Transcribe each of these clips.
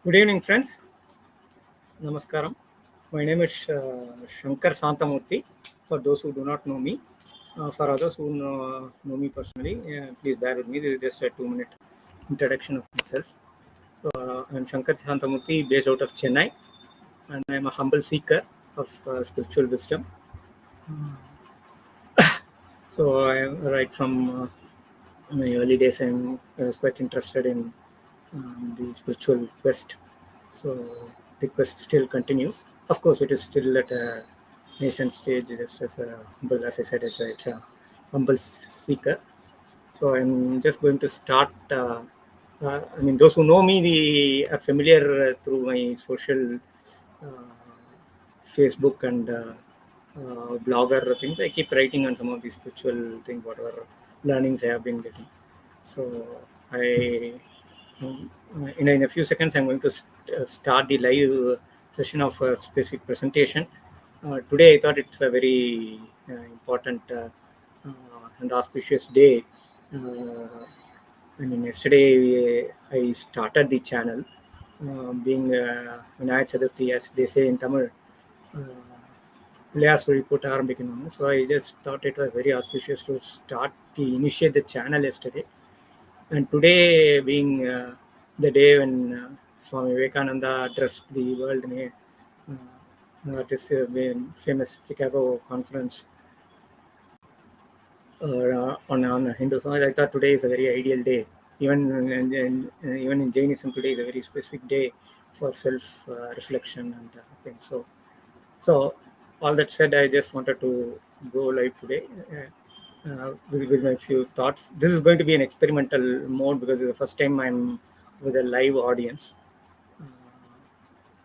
Good evening, friends. Namaskaram. My name is Shankar Santamurthy. For those who do not know me, for others who know me personally, please bear with me. This is just a 2-minute introduction of myself. So, I'm Shankar Santamurthy, based out of Chennai, and I'm a humble seeker of spiritual wisdom. So, right from my early days, I was quite interested in the spiritual quest. So the quest still continues. Of course, it is still at a nascent stage. Just as a humble, as I said, it's a humble seeker. So I'm just going to start. Those who know me, are familiar through my social Facebook and blogger things. I keep writing on some of these spiritual things, whatever learnings I have been getting. So in a few seconds, I'm going to start the live session of a specific presentation. Today, I thought it's a very important and auspicious day. Yesterday I started the channel, being Vinayaka Chaturthi, as they say in Tamil. So I just thought it was very auspicious to initiate the channel yesterday. And today being the day when Swami Vivekananda addressed the world at his famous Chicago conference on Hinduism, I thought today is a very ideal day. Even in Jainism, today is a very specific day for self-reflection and things. So all that said, I just wanted to go live today with my few thoughts. This is going to be an experimental mode because it's the first time I'm with a live audience.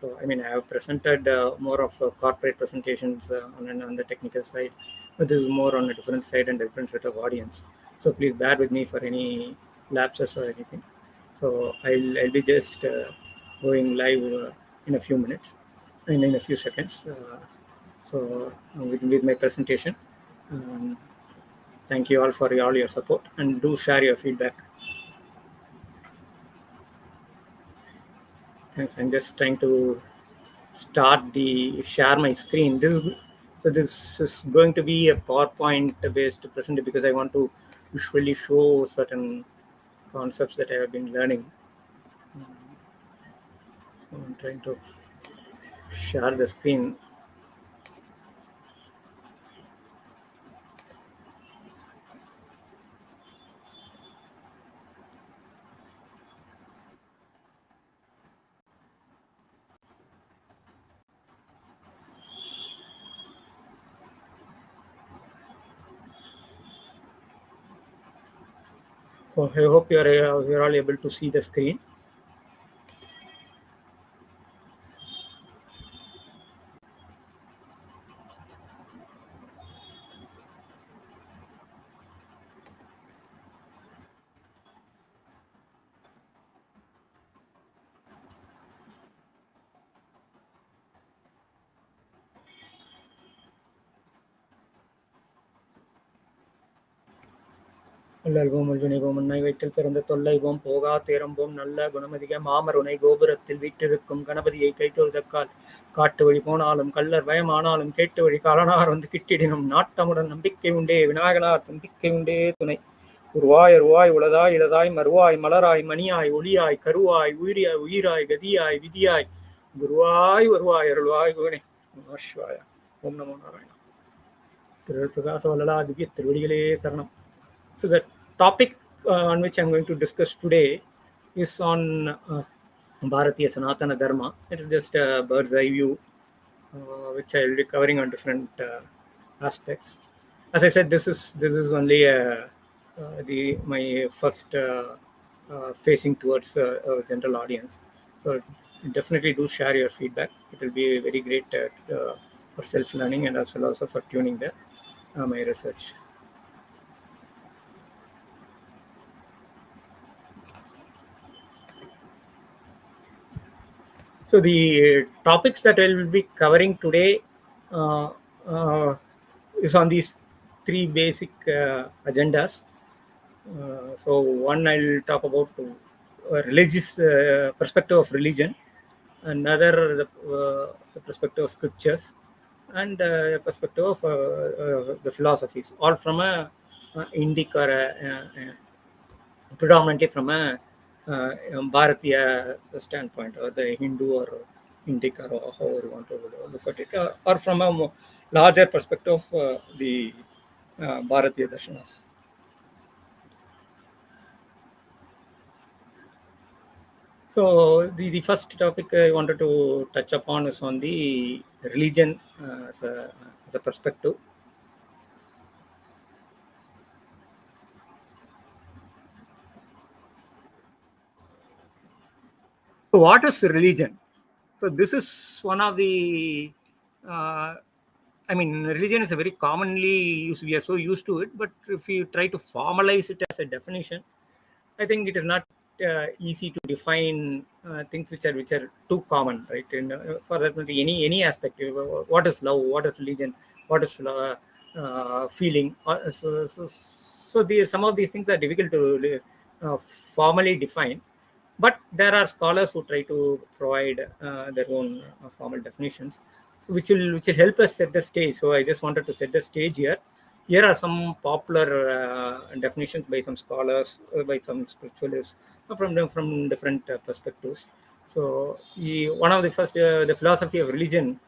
I have presented more of corporate presentations on the technical side, but this is more on a different side and different set of audience. So please bear with me for any lapses or anything. So I'll be just going live in a few minutes and in a few seconds. With my presentation, thank you all for all your support, and do share your feedback. Thanks. I'm just trying to share my screen. This is going to be a PowerPoint based presentation because I want to visually show certain concepts that I have been learning. So I'm trying to share the screen. I hope you're all able to see the screen. அல்லல்வோம் அல்வினைவோம் உன்னை வயிற்றில் பிறந்த தொல்லைவோம் போகா தேரம்போம் நல்ல குணமதிக மாமருனை கோபுரத்தில் வீற்றிருக்கும் கணபதியை கைத்தொழுதக்கால் காட்டு வழி போனாலும் கள்ளர் பயமானாலும் கேட்டு வழி காலனார் வந்து கிட்டிடினும் நாட்டமுடன் நம்பிக்கை உண்டே விநாயகனார் நம்பிக்கை உண்டே துணை உருவாய் உளதாய் இளதாய் மறுவாய் மலராய் மணியாய் ஒளியாய் கருவாய் உயிராய் கதியாய் விதியாய் குருவாய் வருவாய் அருள்வாய் குகனே நமசிவாய. ஓம் நமோ நாராயணா. திரு பிரகாச வல்லலா திவ்ய திருவடிகளே சரணம். So the topic on which I'm going to discuss today is on bhāratīyasanātanadharma. It is just a bird's eye view, which I will be covering on different aspects. As I said, this is only my first facing towards a general audience. So definitely do share your feedback. It will be very great for self-learning and as well also for tuning my research. So the topics that I will be covering today is on these three basic agendas. So one, I'll talk about religious perspective of religion. another the perspective of scriptures, and perspective of the philosophies, all from a Indic or predominantly from a Bhāratīya standpoint, or the Hindu or Indic, or however you want to look at it, or from a larger perspective of the Bhāratīya darshanas. So the first topic I wanted to touch upon is on the religion as a perspective. So what is religion? So this is one of the, religion is a very commonly used, we are so used to it, but if you try to formalize it as a definition, I think it is not easy to define things which are too common, right? And for that matter, any aspect, what is love, what is religion, what is feeling. So some of these things are difficult to formally define, but there are scholars who try to provide their own formal definitions, which will help us set the stage. So I just wanted to set the stage here. Here are some popular definitions by some scholars, by some spiritualists, from different perspectives. So one of the first, the philosophy of religion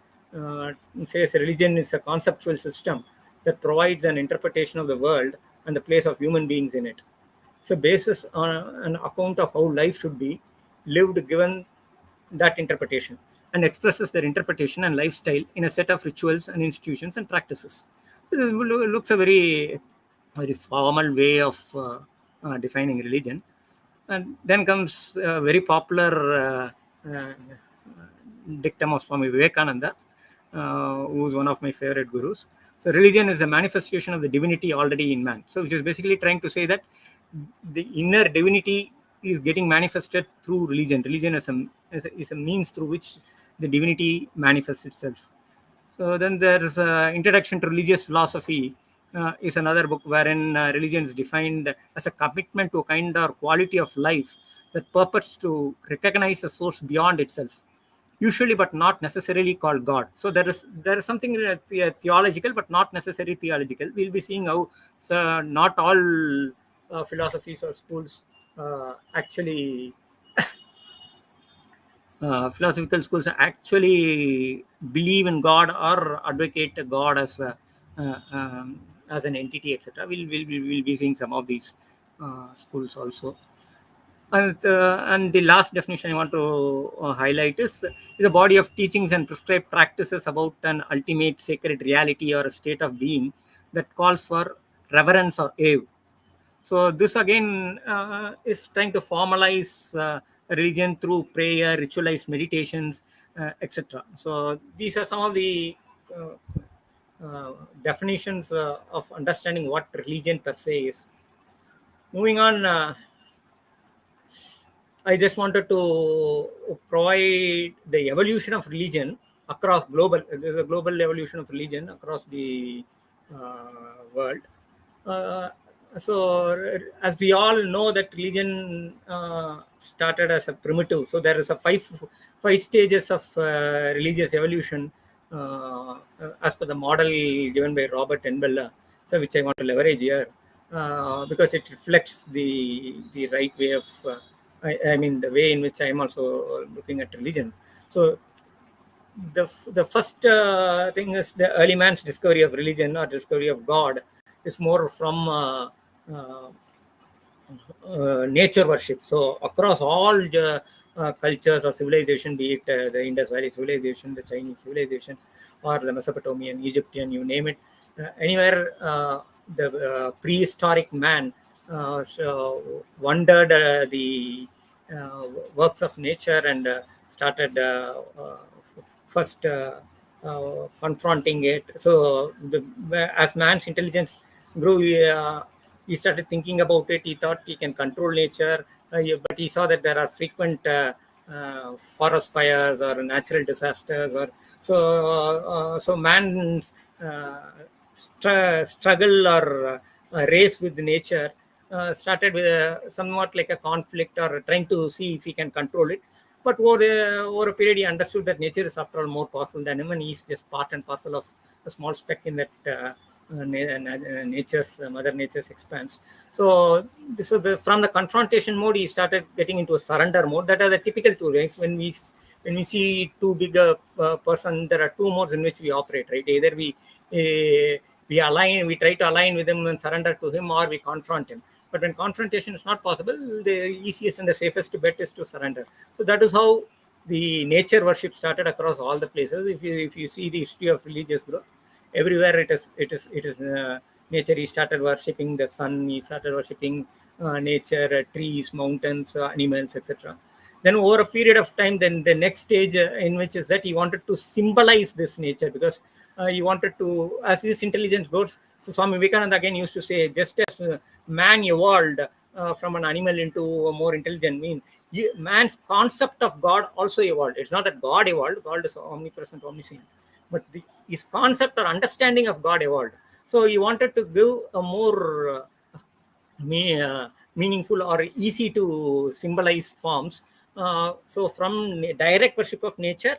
says religion is a conceptual system that provides an interpretation of the world and the place of human beings in it. So basis on an account of how life should be lived given that interpretation, and expresses their interpretation and lifestyle in a set of rituals and institutions and practices. So this looks a very formal way of defining religion. And then comes a very popular dictum of Swami Vivekananda, who is one of my favorite gurus. So religion is a manifestation of the divinity already in man. So which is basically trying to say that the inner divinity is getting manifested through religion. Religion is a means through which the divinity manifests itself. So then there's Introduction to Religious Philosophy is another book wherein religion is defined as a commitment to a kind or quality of life that purports to recognize a source beyond itself, usually but not necessarily called God. So there is something theological but not necessarily theological. We'll be seeing how not all philosophies or schools actually philosophical schools actually believe in God or advocate God as an entity, etc. We'll be seeing some of these schools also. And the last definition I want to highlight is a body of teachings and prescribed practices about an ultimate sacred reality or a state of being that calls for reverence or awe. So this again is trying to formalize religion through prayer, ritualized meditations, etc. So these are some of the definitions of understanding what religion per se is. Moving on, I just wanted to provide the evolution of religion across global. There's a global evolution of religion across the world. So as we all know that religion started as a primitive. So there is a five stages of religious evolution as per the model given by Robert Enbella, so which I want to leverage here because it reflects the right way of the way in which I am also looking at religion. So the first thing is the early man's discovery of religion or discovery of God is more from nature worship. So across all the cultures or civilization, be it the Indus Valley civilization, the Chinese civilization, or the Mesopotamian, Egyptian, you name it, anywhere the prehistoric man wondered the works of nature and started first confronting it. So as man's intelligence grew, he started thinking about it. He thought he can control nature, but he saw that there are frequent forest fires or natural disasters, or so man's struggle or race with nature started with somewhat like a conflict or trying to see if he can control it. But over a period, he understood that nature is, after all, more powerful than him, and he's just part and parcel of a small speck in that Mother Nature's expanse. So, from the confrontation mode, he started getting into a surrender mode. That are the typical two ways. When we see too big a person, there are two modes in which we operate, right? Either we try to align with him and surrender to him, or we confront him. But when confrontation is not possible, the easiest and the safest bet is to surrender. So that is how the nature worship started across all the places. If you see the history of religious growth, everywhere it is nature. He started worshipping the sun. He started worshipping nature, trees, mountains, animals, etc. Then over a period of time, then the next stage in which is that he wanted to symbolize this nature, because he wanted to, as his intelligence goes. So Swami Vivekananda again used to say, just as man evolved from an animal into a more intelligent being, man's concept of God also evolved. It's not that God evolved. God is omnipresent, omniscient. But his concept or understanding of God evolved. So he wanted to give a more meaningful or easy to symbolize forms. So from direct worship of nature,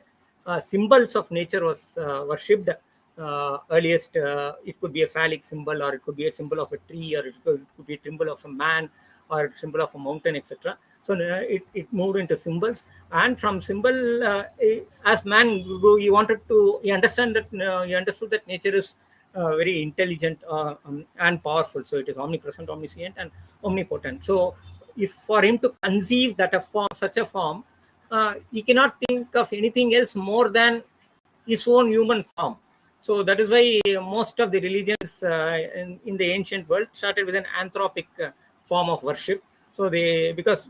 symbols of nature was worshipped. Earliest, it could be a phallic symbol, or it could be a symbol of a tree, or it could be a symbol of a man, or a symbol of a mountain, etc. So it moved into symbols, and from symbol, as man grew, he understood that nature is very intelligent and powerful. So it is omnipresent, omniscient, and omnipotent. So if for him to conceive that such a form, he cannot think of anything else more than his own human form. So that is why most of the religions in the ancient world started with an anthropic form of worship. So because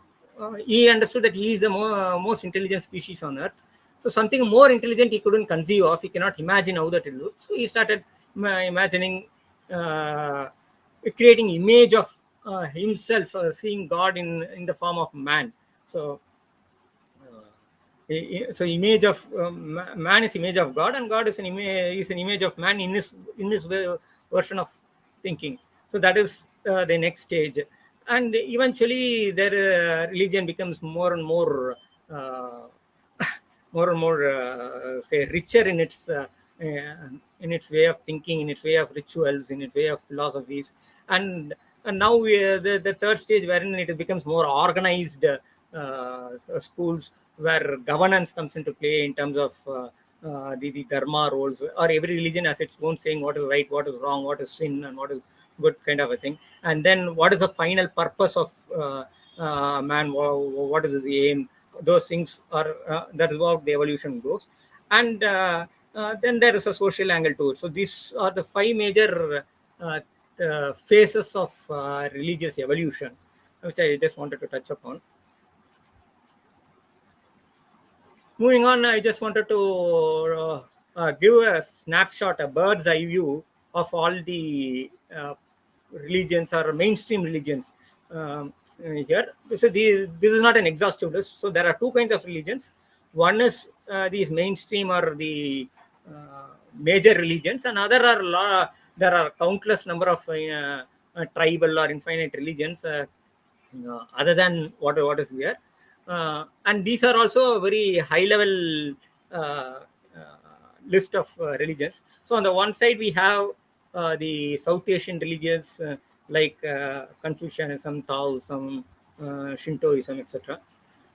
he understood that he is the most intelligent species on earth. So something more intelligent he couldn't conceive of. He cannot imagine how that it looks. So he started imagining, creating image of himself, seeing God in the form of man. So image of man is image of God, and God is an image of man in his version of thinking. So that is the next stage, and eventually their religion becomes more and more say richer in its way of thinking, in its way of rituals, in its way of philosophies, and now the third stage, wherein it becomes more organized schools, where governance comes into play in terms of the dharma roles, or every religion has its own saying what is right, what is wrong, what is sin, and what is good, kind of a thing. And then what is the final purpose of man, what is his aim? Those things are that is how the evolution goes. And then there is a social angle to it. So these are the five major phases of religious evolution, which I just wanted to touch upon. Moving on, I just wanted to give a snapshot, a bird's eye view of all the religions or mainstream religions here. So this is not an exhaustive list. So there are two kinds of religions. One is these mainstream or the major religions, and there are countless number of tribal or infinite religions other than what is here. And these are also a very high level list of religions. So on the one side, we have the South Asian religions like Confucianism, Taoism, Shintoism, etc.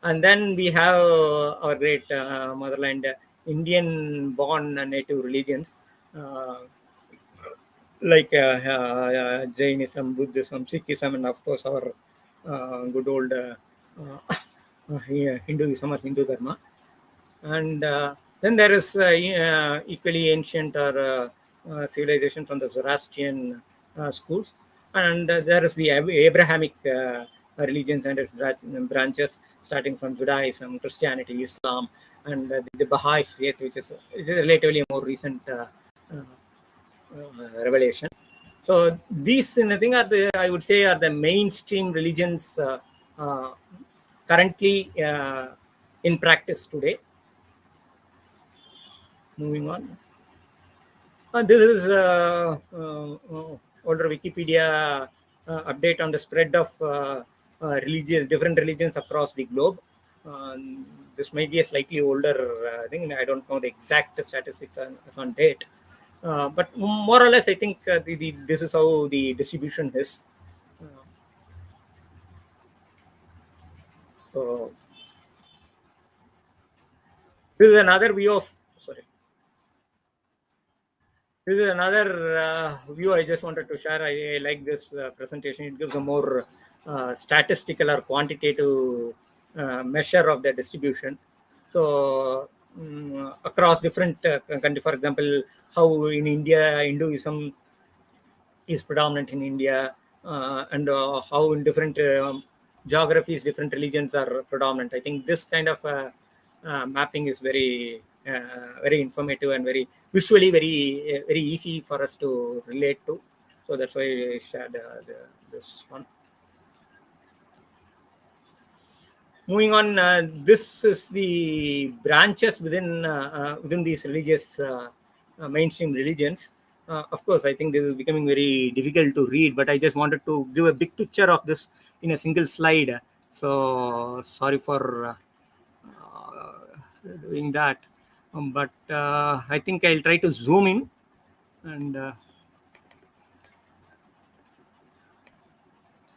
And then we have our great motherland, Indian-born native religions like Jainism, Buddhism, Sikhism, and of course our good old Hinduism or Hindu Dharma. And then there is equally ancient or civilization from the Zoroastrian schools. And there is the Abrahamic religions and its branches, starting from Judaism, Christianity, Islam, and the Baha'i faith, which is relatively a more recent revelation. So these, I think, I would say, are the mainstream religions currently in practice today. Moving on. This is older Wikipedia update on the spread of different religions across the globe. This might be a slightly older thing. I don't know the exact statistics on date. But more or less, I think this is how the distribution is. So this is another view of, sorry. This is another view I just wanted to share. I like this presentation. It gives a more statistical or quantitative measure of the distribution. So across different countries, for example, how in India Hinduism is predominant in India, and how in different geographies different religions are predominant. I think this kind of mapping is very informative and very visually very easy for us to relate to. So that's why I shared this one. Moving on, this is the branches within these religious mainstream religions. Of course, I think this is becoming very difficult to read, but I just wanted to give a big picture of this in a single slide. So sorry for doing that, but I think I'll try to zoom in and.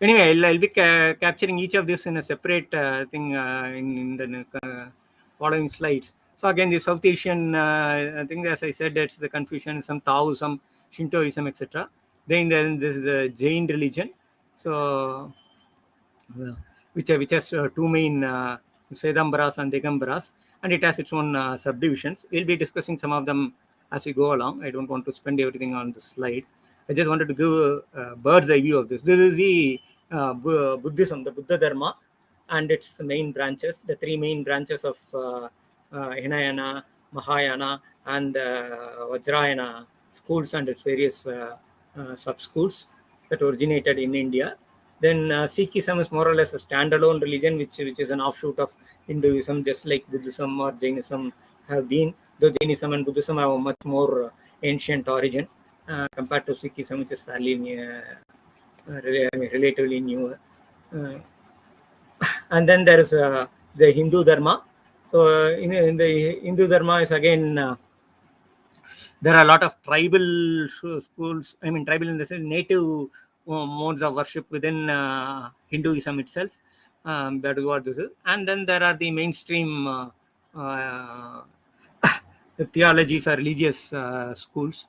Anyway, I'll be capturing each of this in a separate thing in the following slides. So again, the South Asian thing, as I said, it's the Confucianism, Taoism, Shintoism, etc. Then this is the Jain religion. So which has two main Svedambaras and Digambaras, and it has its own subdivisions. We'll be discussing some of them as we go along. I don't want to spend everything on this slide. I just wanted to give a bird's eye view of this. This is the Buddhism, the Buddha Dharma, and its main branches, the three main branches of Hinayana, Mahayana, and Vajrayana schools and its various sub-schools that originated in India. Then Sikhism is more or less a standalone religion, which is an offshoot of Hinduism, just like Buddhism or Jainism have been. Though Jainism and Buddhism have a much more ancient origin compared to Sikhism, which is fairly relatively newer. And then there is the Hindu Dharma. So in the Hindu Dharma is again there are a lot of tribal schools. I mean, tribal in the sense native modes of worship within Hinduism itself. That is what this is. And then there are the mainstream theologies or religious schools,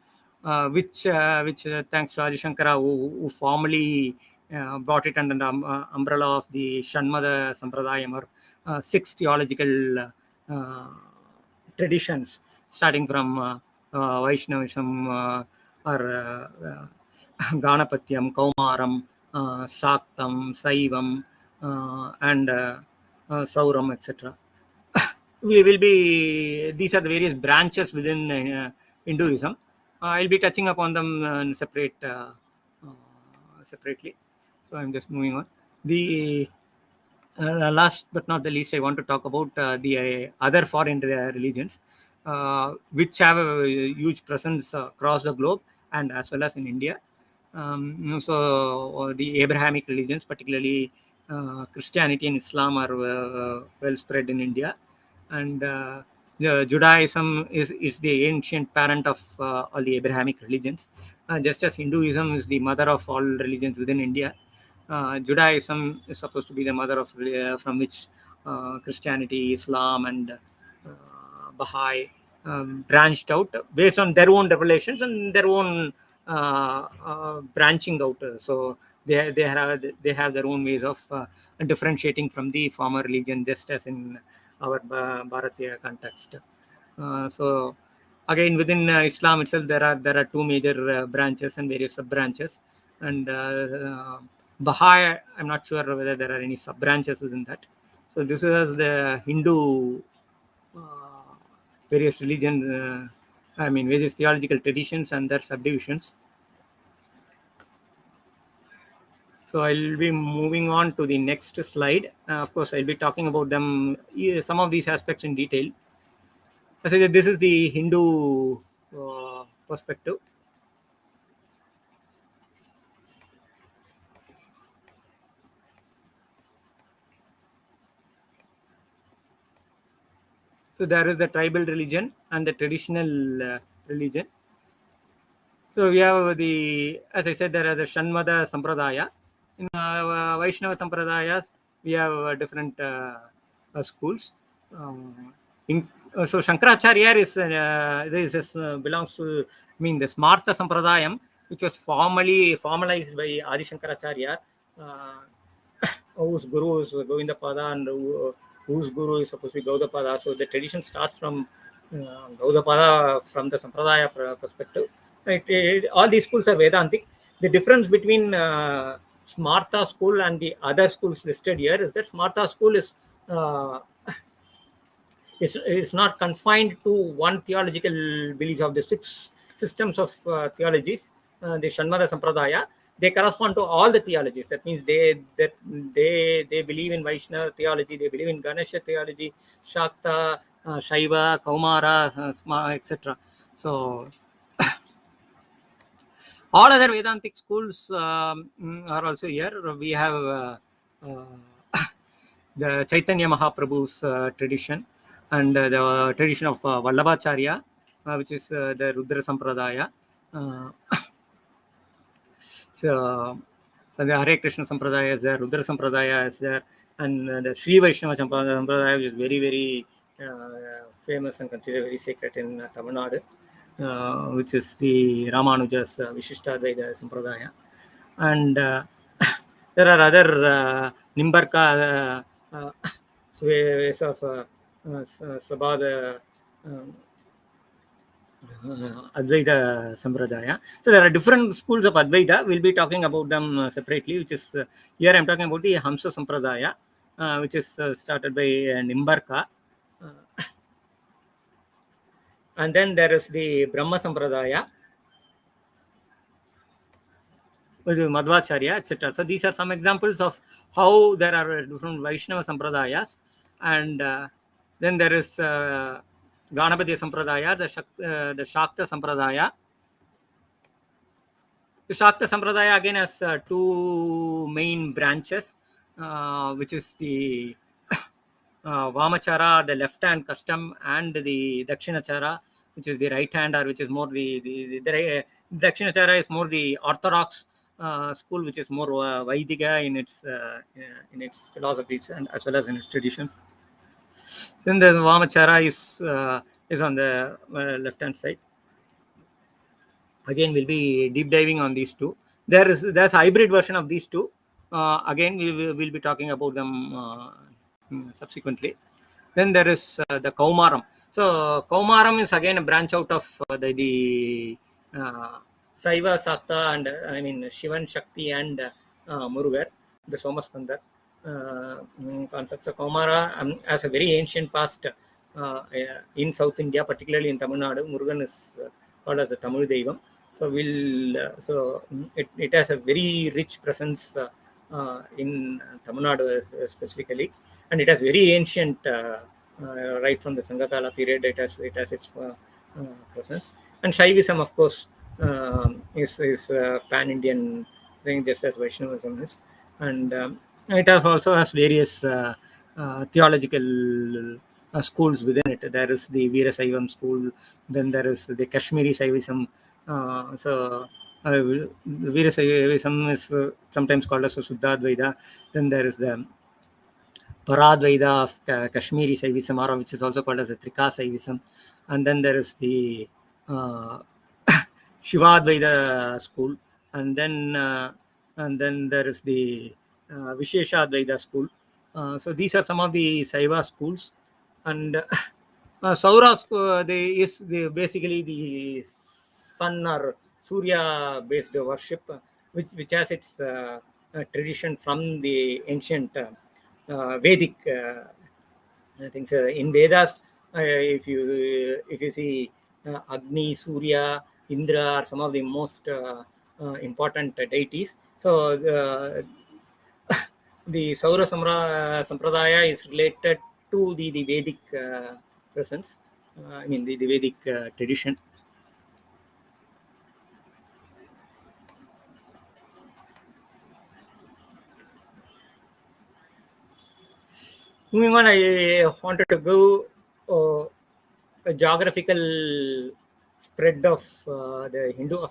which thanks to Adi Shankara, who formally brought it under the umbrella of the Shanmada Sampradayam, or 6 theological traditions, starting from Vaishnavism or Ganapatyam, Kaumaram, Shaktam, Saivam, and Sauram, etc. We will be, these are the various branches within Hinduism. I'll be touching upon them separately. So I'm just moving on. The last but not the least, I want to talk about the other foreign religions, which have a huge presence across the globe and as well as in India. So the Abrahamic religions, particularly Christianity and Islam, are well spread in India. And Judaism is the ancient parent of all the Abrahamic religions, just as Hinduism is the mother of all religions within India. Judaism is supposed to be the mother of from which Christianity, Islam, and Baha'i branched out based on their own revelations and their own branching out. So they have their own ways of differentiating from the former religion, just as in our Bhāratīya context. So again, within Islam itself, there are 2 major branches and various sub branches. And Baha'i, I'm not sure whether there are any sub branches within that. So this is the Hindu various religions, various theological traditions and their subdivisions. So I'll be moving on to the next slide. Of course, I'll be talking about them, some of these aspects in detail. As I said, this is the Hindu perspective. So there is the tribal religion and the traditional religion. So we have as I said, there are the Shanmada Sampradaya. In Vaishnava Sampradayas, we have different schools. So Shankaracharya belongs to, the Smarta Sampradayam, which was formalized by Adi Shankaracharya, whose guru is Govindapada and whose guru is supposed to be Gaudapada. So the tradition starts from Gaudapada from the Sampradaya perspective. All these schools are Vedantic. The difference between Smarta school and the other schools listed here is that Smarta school is not confined to one theological beliefs of the 6 systems of theologies. The Shanmada Sampradaya, they correspond to all the theologies. That means they believe in Vaishnava theology, they believe in Ganesha theology, Shakta, Shaiva, Kaumara, etc. So all other Vedantic schools are also here. We have the Chaitanya Mahaprabhu's tradition, and the tradition of Vallabhacharya, which is the Rudra Sampradaya. So the Hare Krishna Sampradaya is there, Rudra Sampradaya is there, and the Sri Vaishnava Sampradaya, which is very, very famous and considered very sacred in Tamil Nadu, which is the Ramanuja's Vishishtadvaita Sampradaya. And there are other Nimbarka ways of Sabada Advaita Sampradaya. So there are different schools of Advaita. We'll be talking about them separately, which is here I'm talking about the Hamsa Sampradaya, which is started by Nimbarka. And then there is the Brahma Sampradaya, with Madhvacharya, etc. So these are some examples of how there are different Vaishnava Sampradayas. And then there is Ganapatiya Sampradaya, the Shakta Sampradaya. The Shakta Sampradaya again has 2 main branches, which is the Vamachara, the left hand custom, and the Dakshinachara, which is the right hand, or which is more the Dakshinachara is more the orthodox school, which is more Vaidika in its philosophies and as well as in its tradition. Then the Vamachara is on the left hand side. Again, we'll be deep diving on these 2. There's a hybrid version of these 2. Again, we'll be talking about them subsequently. Then there is the Kaumaram. So Kaumaram is again a branch out of the Saiva, Sakta, and Shivan, Shakti, and Murugar, the Somaskandar concepts. So Kaumara has a very ancient past in South India, particularly in Tamil Nadu. Murugan is called as a Tamil Deivam. So it has a very rich presence in Tamil Nadu specifically, and it has very ancient right from the Sangakala period. It has its presence. And Shaivism, of course, is pan-Indian thing, just as Vaishnavism is, and it also has various theological schools within it. There is the Veerasaivam school, then there is the Kashmiri Saivism. So Veerasaivism is sometimes called as a Suddhadvaita. Then there is the Paradvaita of Kashmiri Saivism, which is also called as the Trika Saivism. And then there is the Shivadvaita school, and then there is the Visheshadvaita school. So these are some of the Saiva schools. And Saura is basically the sun or Surya based worship, which has its tradition from the ancient Vedic things. In Vedas, if you see Agni, Surya, Indra are some of the most important deities. So the Saura Sampradaya is related to the Vedic presence, the Vedic tradition. Moving on, I wanted to go a geographical spread of the Hindu.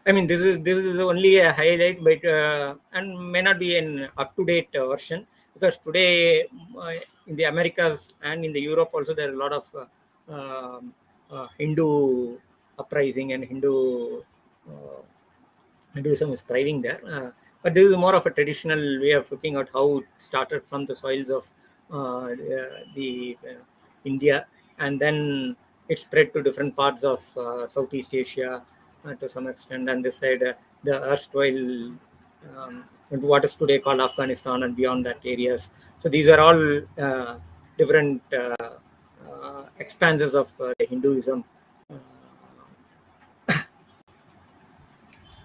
I mean, this is only a highlight, but and may not be an up-to-date version, because today in the Americas and in the Europe also there is a lot of Hindu uprising, and Hinduism is thriving there. But this is more of a traditional way of looking at how it started from the soils of the India, and then it spread to different parts of Southeast Asia to some extent, and this side the erstwhile what is today called Afghanistan and beyond that areas. So these are all different expanses of the Hinduism.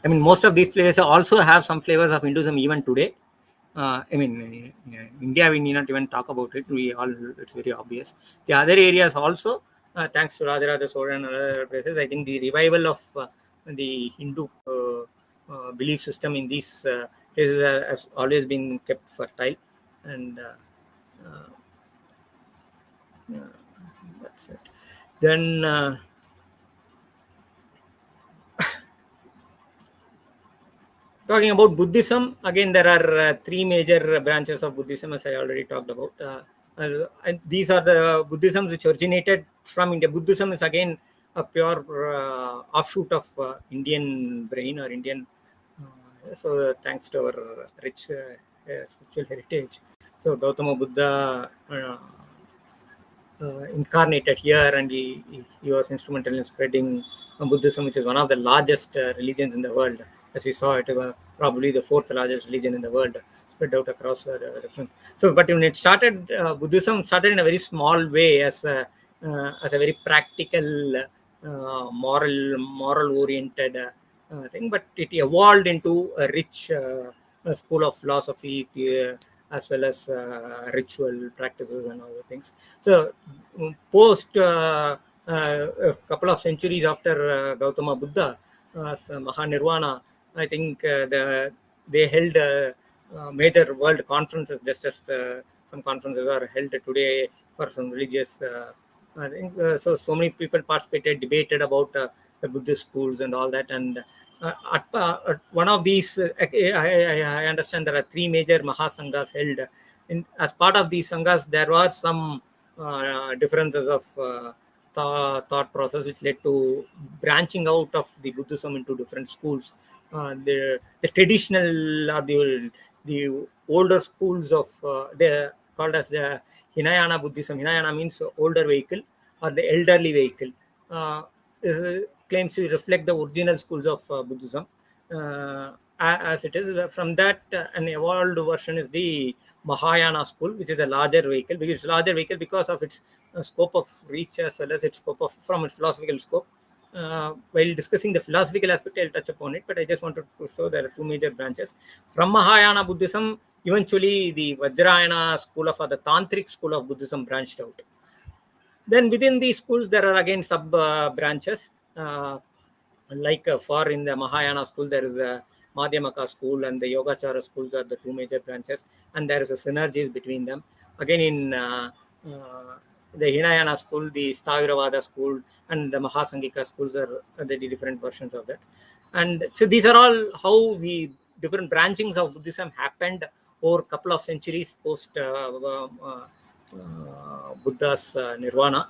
I mean, most of these places also have some flavors of Hinduism even today. I mean, in India, we need not even talk about it. It's very obvious. The other areas also, thanks to Rajaraja Chola and other places, I think the revival of the Hindu belief system in these places has always been kept fertile. And that's it. Then talking about Buddhism, again, there are three major branches of Buddhism, as I already talked about. And these are the Buddhisms which originated from India. Buddhism is again a pure offshoot of Indian brain or Indian. So thanks to our rich spiritual heritage. So Gautama Buddha incarnated here, and he was instrumental in spreading Buddhism, which is one of the largest religions in the world. As we saw, it was probably the fourth largest religion in the world, spread out across different. So, but when it started, Buddhism started in a very small way as a very practical, moral-oriented thing. But it evolved into a rich school of philosophy, as well as ritual practices and other things. So, post a couple of centuries after Gautama Buddha, Mahanirvana, I think they held major world conferences, just as some conferences are held today for some religious. I think so many people participated, debated about the Buddhist schools and all that. And at one of these, I understand there are three major Mahasanghas held. As part of these Sanghas, there were some differences of thought process, which led to branching out of the Buddhism into different schools. The traditional or the older schools of the called as the Hinayana Buddhism. Hinayana means older vehicle or the elderly vehicle. Claims to reflect the original schools of Buddhism. As it is, from that an evolved version is the Mahayana school, which is a larger vehicle. Because it's larger vehicle because of its scope of reach, as well as its scope of from its philosophical scope. While discussing the philosophical aspect, I'll touch upon it, but I just wanted to show there are two major branches. From Mahayana Buddhism, eventually the Vajrayana school of, or the Tantric school of Buddhism branched out. Then within these schools, there are again sub branches. Like for in the Mahayana school, there is a Madhyamaka school, and the Yogacara schools are the two major branches, and there is a synergies between them. Again, in the Hinayana school, the Sthaviravada school, and the Mahasangika schools are the different versions of that. And so these are all how the different branchings of Buddhism happened over a couple of centuries post Buddha's nirvana.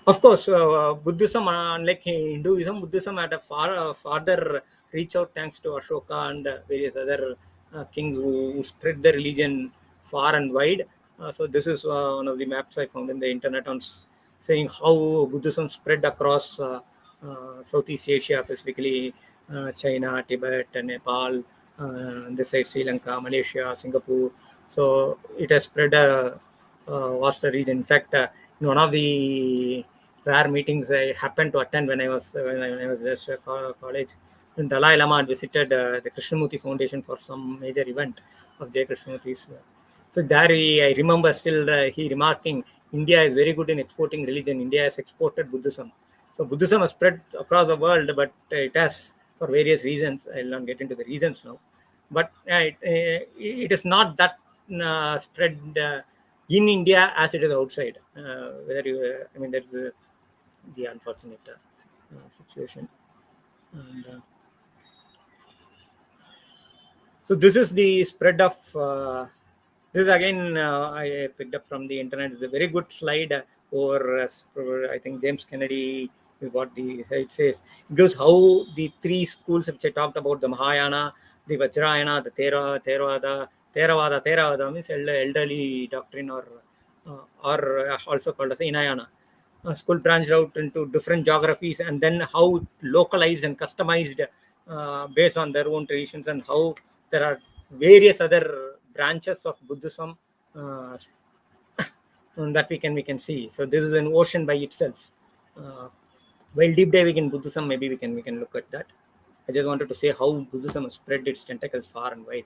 Of course, Buddhism, unlike Hinduism, Buddhism had a farther reach out thanks to Ashoka and various other kings who spread the religion far and wide. So this is one of the maps I found in the internet on saying how Buddhism spread across Southeast Asia, specifically China, Tibet, Nepal, this side Sri Lanka, Malaysia, Singapore. So it has spread a vaster region. In fact, in one of the rare meetings I happened to attend when I was just college, and Dalai Lama had visited the Krishnamurti Foundation for some major event of Jai Krishnamurti's. So there I remember still he remarking, India is very good in exporting religion. India has exported Buddhism. So Buddhism has spread across the world, but it has, for various reasons, I'll not get into the reasons now, but it is not that spread in India as it is outside. Whether you, I mean, that's the unfortunate situation. And, so this is the spread of. This again I picked up from the internet. It's a very good slide over. I think James Kennedy is what the site says. It shows how the three schools which I talked about: the Mahayana, the Vajrayana, the Theravada means elderly doctrine, or also called as Hinayana. School branched out into different geographies, and then how localized and customized based on their own traditions, and how there are various other branches of Buddhism that we can see. So this is an ocean by itself. While deep diving in Buddhism, maybe we can look at that. I just wanted to say how Buddhism has spread its tentacles far and wide.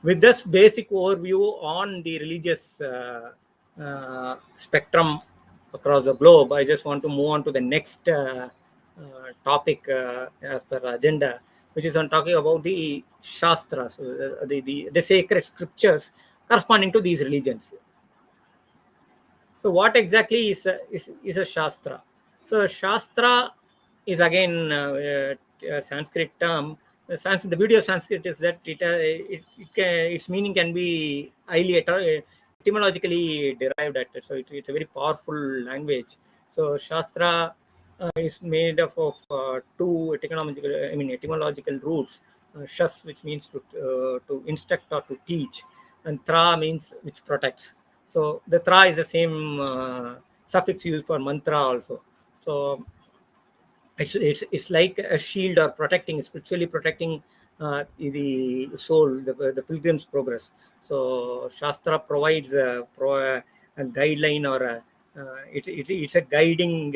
With this basic overview on the religious spectrum across the globe, I just want to move on to the next topic as per agenda, which is on talking about the Shastras, the sacred scriptures corresponding to these religions. So what exactly is a Shastra? So Shastra is again a Sanskrit term. The beauty of Sanskrit is that its meaning can be highly etymologically derived at it. So it's a very powerful language. So Shastra is made up of two etymological roots. Shas, which means to instruct or to teach, and Tra means which protects. So the Tra is the same suffix used for mantra also. So it's like a shield, or spiritually protecting the soul, the pilgrim's progress. So Shastra provides a guideline, or it's a guiding.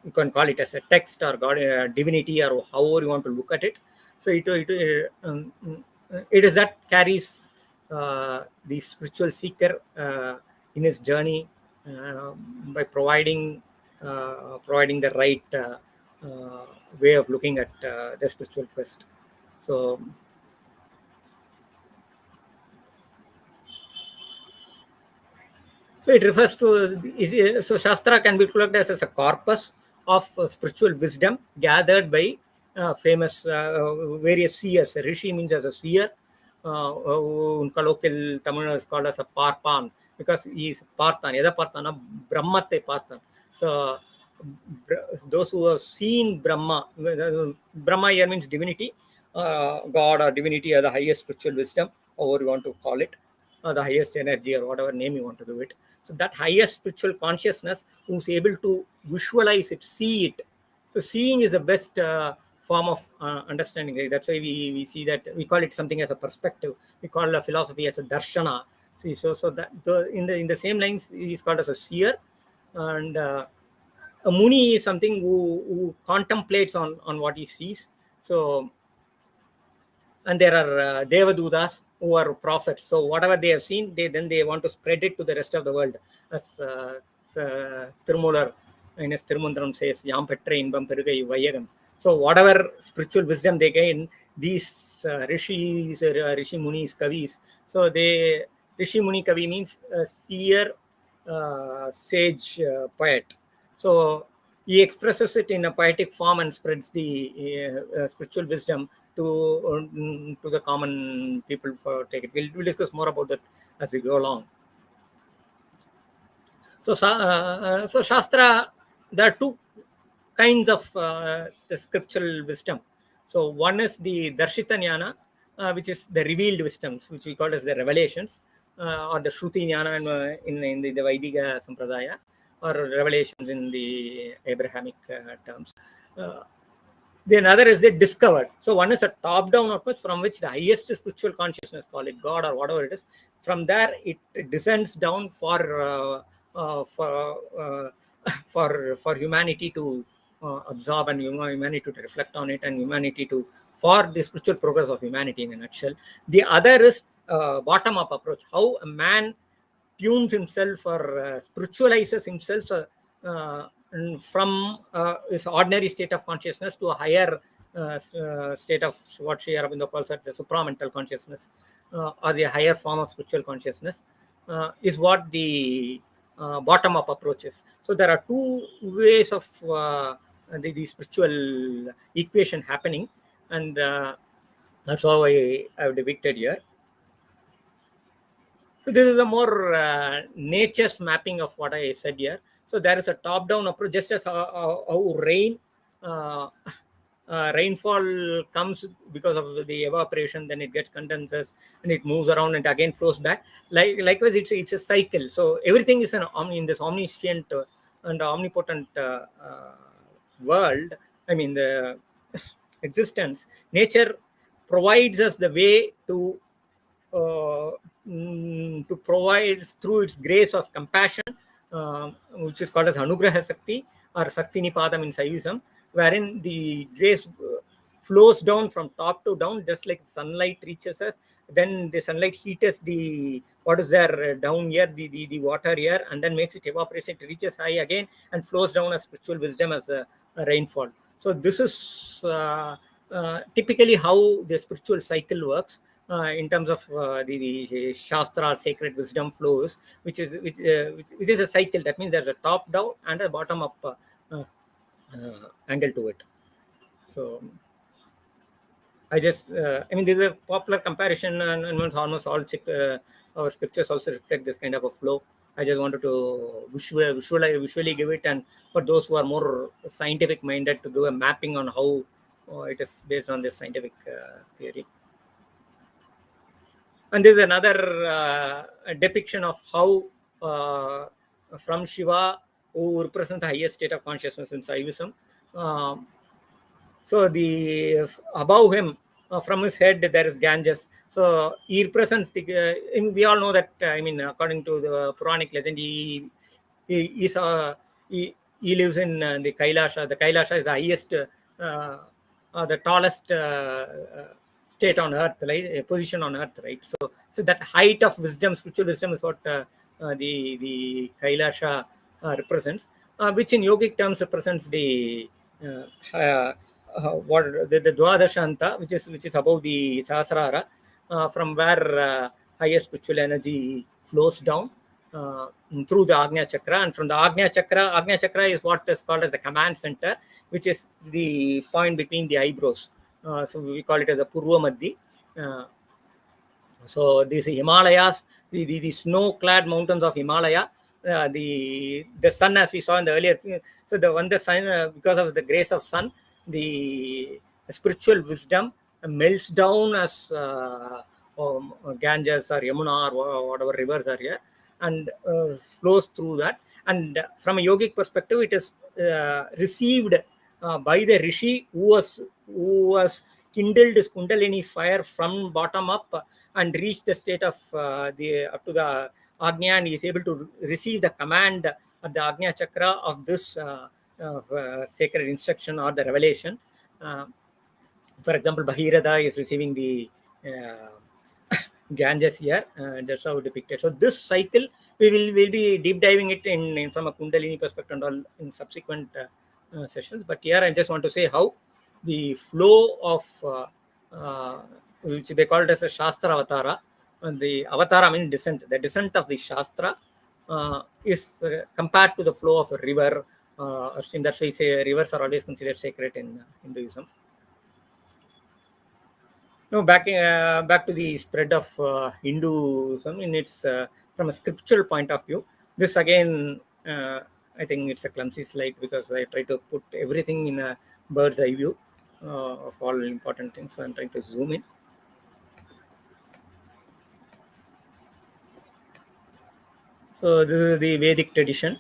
You can call it as a text, or God, divinity, or however you want to look at it. So it is that carries the spiritual seeker in his journey by providing the right way of looking at the spiritual quest. So it refers to so Shastra can be looked as a corpus of spiritual wisdom gathered by famous various seers. Rishi means as a seer. In colloquial Tamil is called as a Parpan, because he is Parthan. Yada Parthana, Brahmate Parthan. So those who have seen Brahma here means divinity, God or divinity, or the highest spiritual wisdom, however you want to call it, or the highest energy, or whatever name you want to give it. So that highest spiritual consciousness who's able to visualize it, see it. So seeing is the best form of understanding. Right? That's why we see that we call it something as a perspective. We call a philosophy as a darshana. So that in the same lines, he is called as a seer, and a muni is something who contemplates on what he sees. So, and there are devadutas who are prophets. So whatever they have seen, they want to spread it to the rest of the world. As Tirumular in his Tirumundram says, Yam petre inbam perugai vayagam. So whatever spiritual wisdom they gain, these rishis, rishi munis, kavis. So rishi muni kavi means seer, sage, poet. So he expresses it in a poetic form and spreads the spiritual wisdom to the common people for take it. We'll discuss more about that as we go along. So Shastra, there are two kinds of the scriptural wisdom. So one is the Darshita Jnana, which is the revealed wisdoms, which we call as the revelations, or the Shruti Jnana in the Vaidika Sampradaya, or revelations in the Abrahamic terms. The another is the discovered. So one is a top-down approach from which the highest spiritual consciousness, call it God or whatever it is, from there it descends down for humanity to absorb, and humanity to reflect on it, and humanity for the spiritual progress of humanity in a nutshell. The other is bottom-up approach, how a man tunes himself or spiritualizes himself from this ordinary state of consciousness to a higher state of what Sri Aurobindo calls the supramental consciousness, or the higher form of spiritual consciousness, is what the bottom-up approach is. So there are two ways of the spiritual equation happening, and that's how I have depicted here. So this is a more nature's mapping of what I said here. So there is a top-down approach, just as how rainfall comes because of the evaporation, then it gets condenses and it moves around and again flows back. Likewise, it's a cycle. So everything is in this omniscient and omnipotent world. I mean, the existence. Nature provides us the way to provide through its grace of compassion, which is called as Anugraha Sakti or Sakti Nipadam in Saivism, wherein the grace flows down from top to down, just like sunlight reaches us. Then the sunlight heats the what is there down here, the water here, and then makes it evaporation. It reaches high again and flows down as spiritual wisdom, as a rainfall. So this is typically how the spiritual cycle works in terms of the Shastra or sacred wisdom flows, which is a cycle. That means there's a top down and a bottom up angle to it. So I just I mean, this is a popular comparison, and almost all our scriptures also reflect this kind of a flow. I just wanted to visually give it, and for those who are more scientific minded, to do a mapping on how it is based on this scientific theory. And there is another depiction of how from Shiva, who represents the highest state of consciousness in Saivism. So the above him, from his head, there is Ganges. So he represents the. We all know that. I mean, according to the Puranic legend, he lives in the Kailasha. The Kailasha is the highest, the tallest state on earth, right? Position on earth, right? So that height of wisdom, spiritual wisdom, is what the Kailasha represents, which in yogic terms represents the what the Dwadashanta, which is above the Sahasrara, from where highest spiritual energy flows down through the Agnya Chakra, and from the Agnya Chakra is what is called as the command center, which is the point between the eyebrows. So we call it as a Purva Madhi. So these Himalayas, the snow-clad mountains of Himalaya, the sun, as we saw in the earlier. So the sun, because of the grace of sun, the spiritual wisdom melts down as Ganges or Yamuna or whatever rivers are here, and flows through that. And from a yogic perspective, it is received by the rishi who was kindled his kundalini fire from bottom up and reached the state of up to the Agnya, and he is able to receive the command at the Agnya Chakra of this sacred instruction or the revelation. For example, Bhāratīya is receiving the Ganges here. That's how depicted. So this cycle, we'll be deep diving it in from a Kundalini perspective and all in subsequent sessions. But here I just want to say how the flow of which they call it as a Shastra Avatara, and the Avatara means descent. The descent of the Shastra is compared to the flow of a river. That's why we say rivers are always considered sacred in Hinduism. Now back to the spread of Hinduism in its from a scriptural point of view. This again, I think it's a clumsy slide because I try to put everything in a bird's eye view of all important things. So I'm trying to zoom in. So this is the Vedic tradition.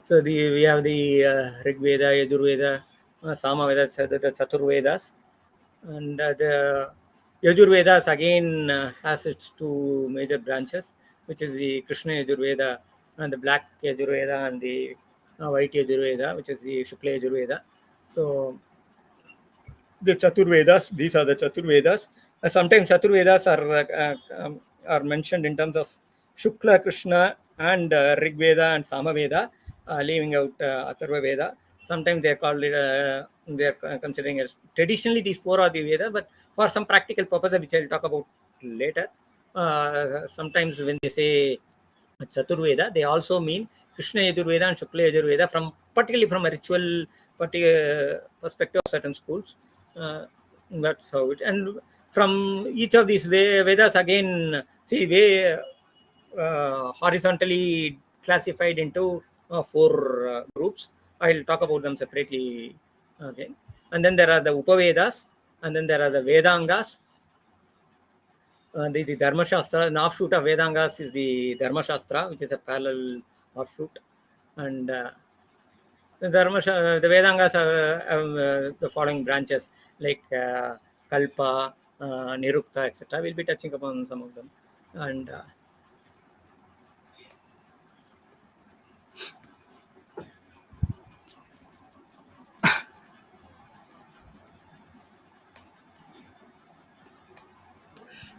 So we have the Rig Veda, Yajurveda, Samaveda, the Chaturvedas, and the Yajurvedas again has its two major branches, which is the Krishna Yajurveda and the Black Yajurveda, and the White Yajurveda, which is the Shukla Yajurveda. So the Chaturvedas, these are the Chaturvedas. Sometimes Chaturvedas are mentioned in terms of Shukla, Krishna, and Rig Veda and Samaveda. leaving out Atharva Veda. Sometimes they call it, they are considering as traditionally these four are the Veda, but for some practical purpose, which I'll talk about later, sometimes when they say Chaturveda, they also mean Krishna Yajurveda and Shukla Yajurveda, from particularly from a ritual perspective of certain schools. That's how it. And from each of these Vedas, again, see, horizontally classified into four groups. I'll talk about them separately again. And then there are the Upavedas, and then there are the Vedangas. The Dharma Shastra, an offshoot of Vedangas is the Dharma Shastra, which is a parallel offshoot. And the Vedangas have the following branches, like Kalpa, Nirukta, etc. We'll be touching upon some of them.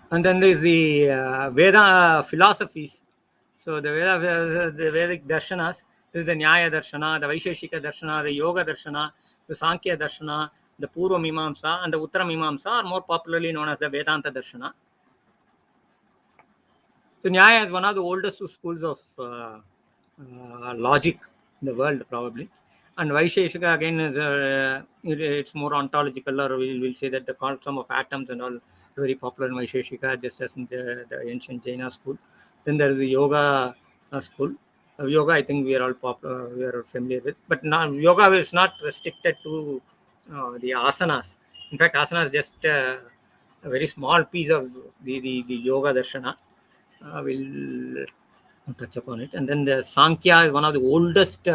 And then there's the Veda philosophies. So the Vedic darshanas, this is the Nyaya Darshana, the Vaisheshika Darshana, the Yoga Darshana, the Sankhya Darshana, the Purva Mimamsa, and the Uttara Mimamsa are more popularly known as the Vedanta Darshana. So Nyaya is one of the oldest schools of logic in the world, probably. And Vaisheshika again is it's more ontological, or we'll say that the concept of atoms and all very popular in Vaisheshika, just as in the ancient Jaina school. Then there is the Yoga school. Yoga, I think we are all we are familiar with, but now Yoga is not restricted to the asanas. In fact, asana is just a very small piece of the Yoga Darshana. We'll touch upon it. And then the Sankhya is one of the oldest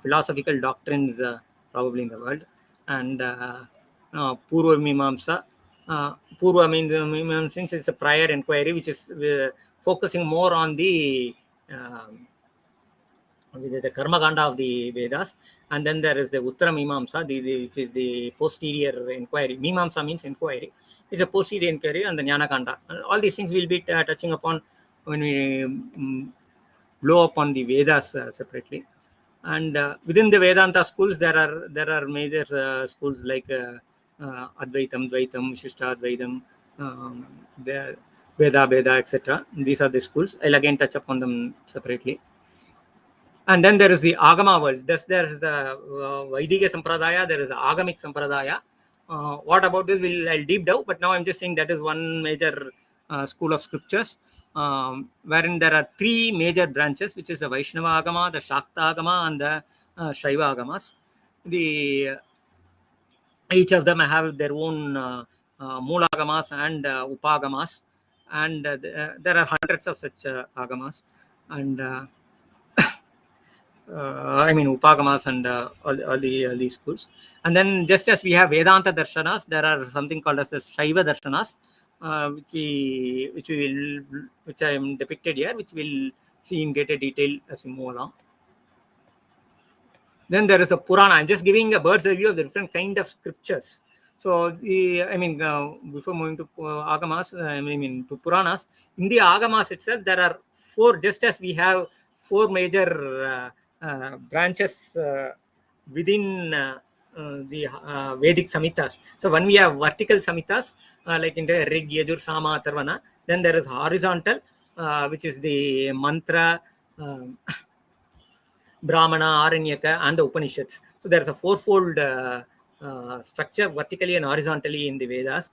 philosophical doctrines probably in the world. And Purva Mimamsa. Purva means since it's a prior inquiry, which is focusing more on the Karma Kanda of the Vedas. And then there is the Uttara Mimamsa, which is the posterior inquiry. Mimamsa means inquiry. It's a posterior inquiry and the Jnana Kanda. And all these things we'll be touching upon when we blow up on the Vedas separately. And within the Vedanta schools, there are major schools like Advaitam, Dvaitam, Vishishtadvaitam, Veda, etc. These are the schools. I'll again touch upon them separately. And then there is the Agama world. There is the Vaidika Sampradaya, there is the Agamic Sampradaya. What about this? I'll deep dive, but now I'm just saying that is one major school of scriptures, wherein there are three major branches, which is the Vaishnava Agama, the Shakta Agama, and the Shaiva Agamas. Each of them have their own Mula Agamas and Upagamas, and there are hundreds of such Agamas. And I mean Upagamas and all these schools. And then just as we have Vedanta Darshanas, there are something called as the Shaiva Darshanas, which I am depicted here, which we'll see in greater detail as we move along. Then there is a Purana. I'm just giving a bird's eye view of the different kind of scriptures. So before moving to Agamas, to Puranas, in the Agamas itself, there are four, just as we have four major branches within the Vedic Samhitas. So when we have vertical Samhitas, like in the Rig, Yajur, Sama, Atharvana, then there is horizontal, which is the Mantra, Brahmana, Aranyaka, and the Upanishads. So there is a fourfold structure vertically and horizontally in the Vedas.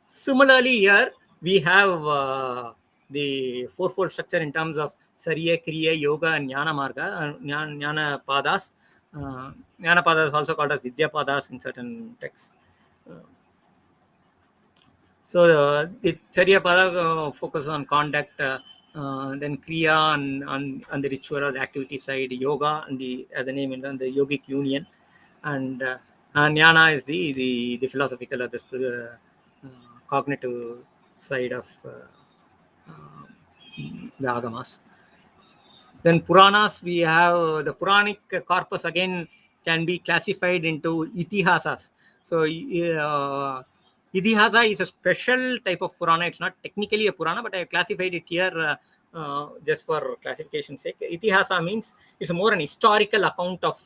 Similarly, here we have the fourfold structure in terms of Sarya, Kriya, Yoga, and Jnana Marga, Jnana Padas. Jnana Padas is also called as Vidya Padas in certain texts. So the Sarya Pada focuses on conduct, then Kriya on the ritual or the activity side, Yoga and as the name and the yogic union, and Jnana is the philosophical or the cognitive side of the Agamas. Then Puranas, we have the Puranic corpus again can be classified into Itihasas. So Itihasa is a special type of Purana. It's not technically a Purana, but I have classified it here just for classification's sake. Itihasa means it's more an historical account of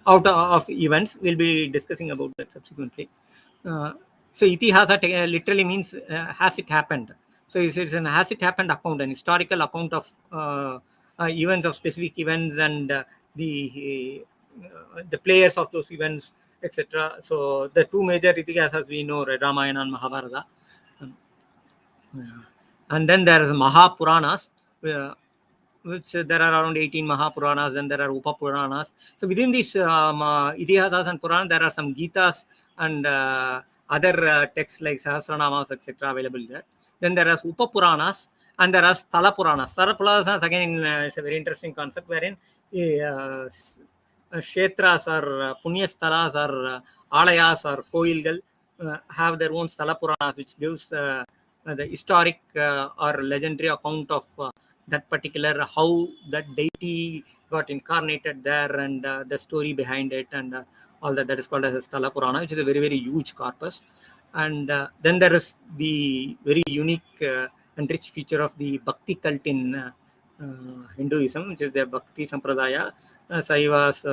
out of events. We'll be discussing about that subsequently. So Itihasa literally means has it happened. So it's an has it happened account, an historical account of events, of specific events, and the players of those events, etc. So the two major Itihasas we know, Ramayana and Mahabharata. And then there is Mahapuranas, which there are around 18 Mahapuranas, and there are Upapuranas. So within these Itihasas and Puranas, there are some Gitas and other texts like Sahasranamas, etc. available there. Then there are Upapuranas, and there are Sthala Puranas. Sthala Puranas, again, is a very interesting concept wherein Kshetras or Punyasthalas or Alayas or Koilgal have their own Sthala Puranas, which gives the historic or legendary account of that particular, how that deity got incarnated there, and the story behind it, and all that. That is called as a Sthala Purana, which is a very, very huge corpus. And then there is the very unique and rich feature of the Bhakti cult in Hinduism, which is the Bhakti Sampradaya. Saivas,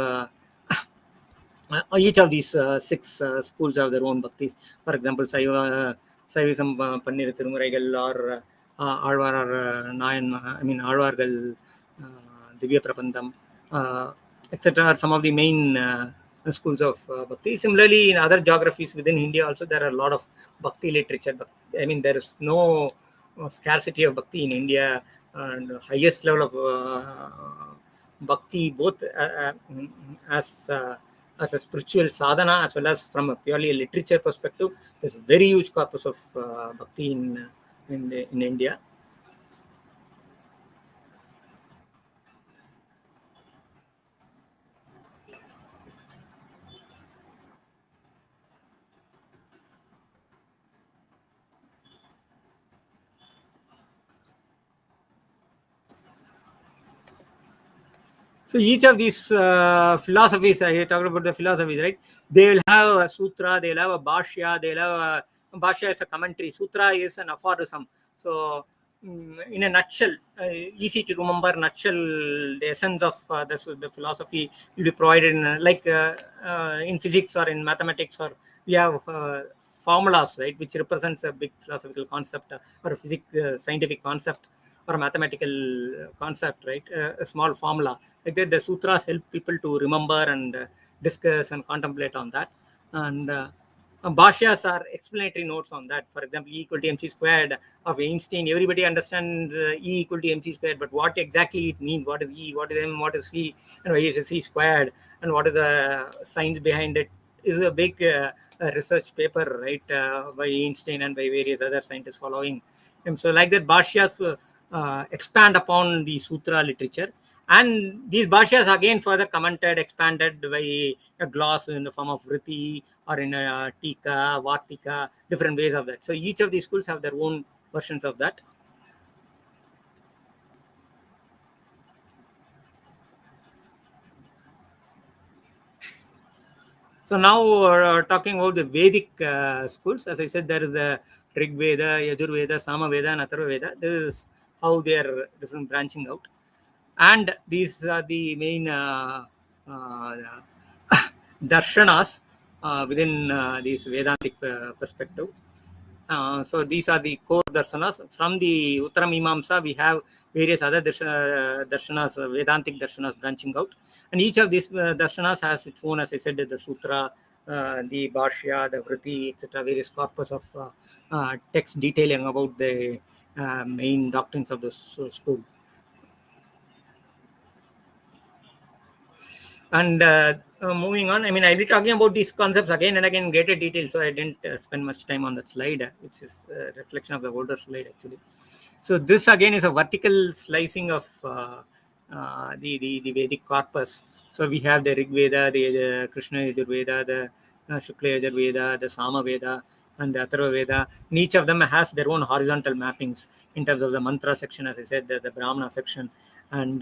each of these six schools have their own bhaktis. For example, Saivism, Pannir Tirumuraigal, or Alvar or Nayan, Alvargal, Divya Prabandham, etc. are some of the main schools of Bhakti. Similarly, in other geographies within India also, there are a lot of Bhakti literature. There is no scarcity of Bhakti in India, and highest level of Bhakti, both as a spiritual sadhana as well as from a purely literature perspective. There's a very huge corpus of Bhakti in India. So each of these philosophies, I talked about the philosophies, right? They will have a sutra, they'll have a bhashya, they'll have a bhashya is a commentary, sutra is an aphorism. So in a nutshell, easy to remember nutshell, the essence of the philosophy will be provided in physics or in mathematics, or we have formulas, right, which represents a big philosophical concept or a scientific concept or a mathematical concept, right? A small formula. Like that, the sutras help people to remember and discuss and contemplate on that. And bhashyas are explanatory notes on that. For example, E equal to mc squared of Einstein. Everybody understands E equal to mc squared, but what exactly it means, what is E, what is M, what is C, and why is C squared, and what is the science behind it, is a big research paper, right, by Einstein and by various other scientists following him. So like that, bhashyas expand upon the sutra literature, and these bhashyas again further commented, expanded by a gloss in the form of vriti or in a tika, vartika, different ways of that. So each of these schools have their own versions of that. So now talking about the Vedic schools, as I said, there is the Rig Veda, Yajur Veda, Sama Veda, and Atharva Veda. This is how they are different branching out. And these are the main darshanas within this Vedantic perspective. So these are the core darshanas. From the Uttara Mimamsa, we have various other darshanas, Vedantic darshanas branching out. And each of these darshanas has its own, as I said, the sutra, the bhashya, the vriti, etc., various corpus of text detailing about the main doctrines of the school. And moving on, I'll be talking about these concepts again and again in greater detail, so I didn't spend much time on that slide, which is a reflection of the older slide actually. So this again is a vertical slicing of the Vedic corpus. So we have the Rig Veda, the Krishna Yajur Veda, the Shukla Yajur Veda, the Sama Veda, and the Atharva Veda. And each of them has their own horizontal mappings in terms of the mantra section, as I said, the Brahmana section, and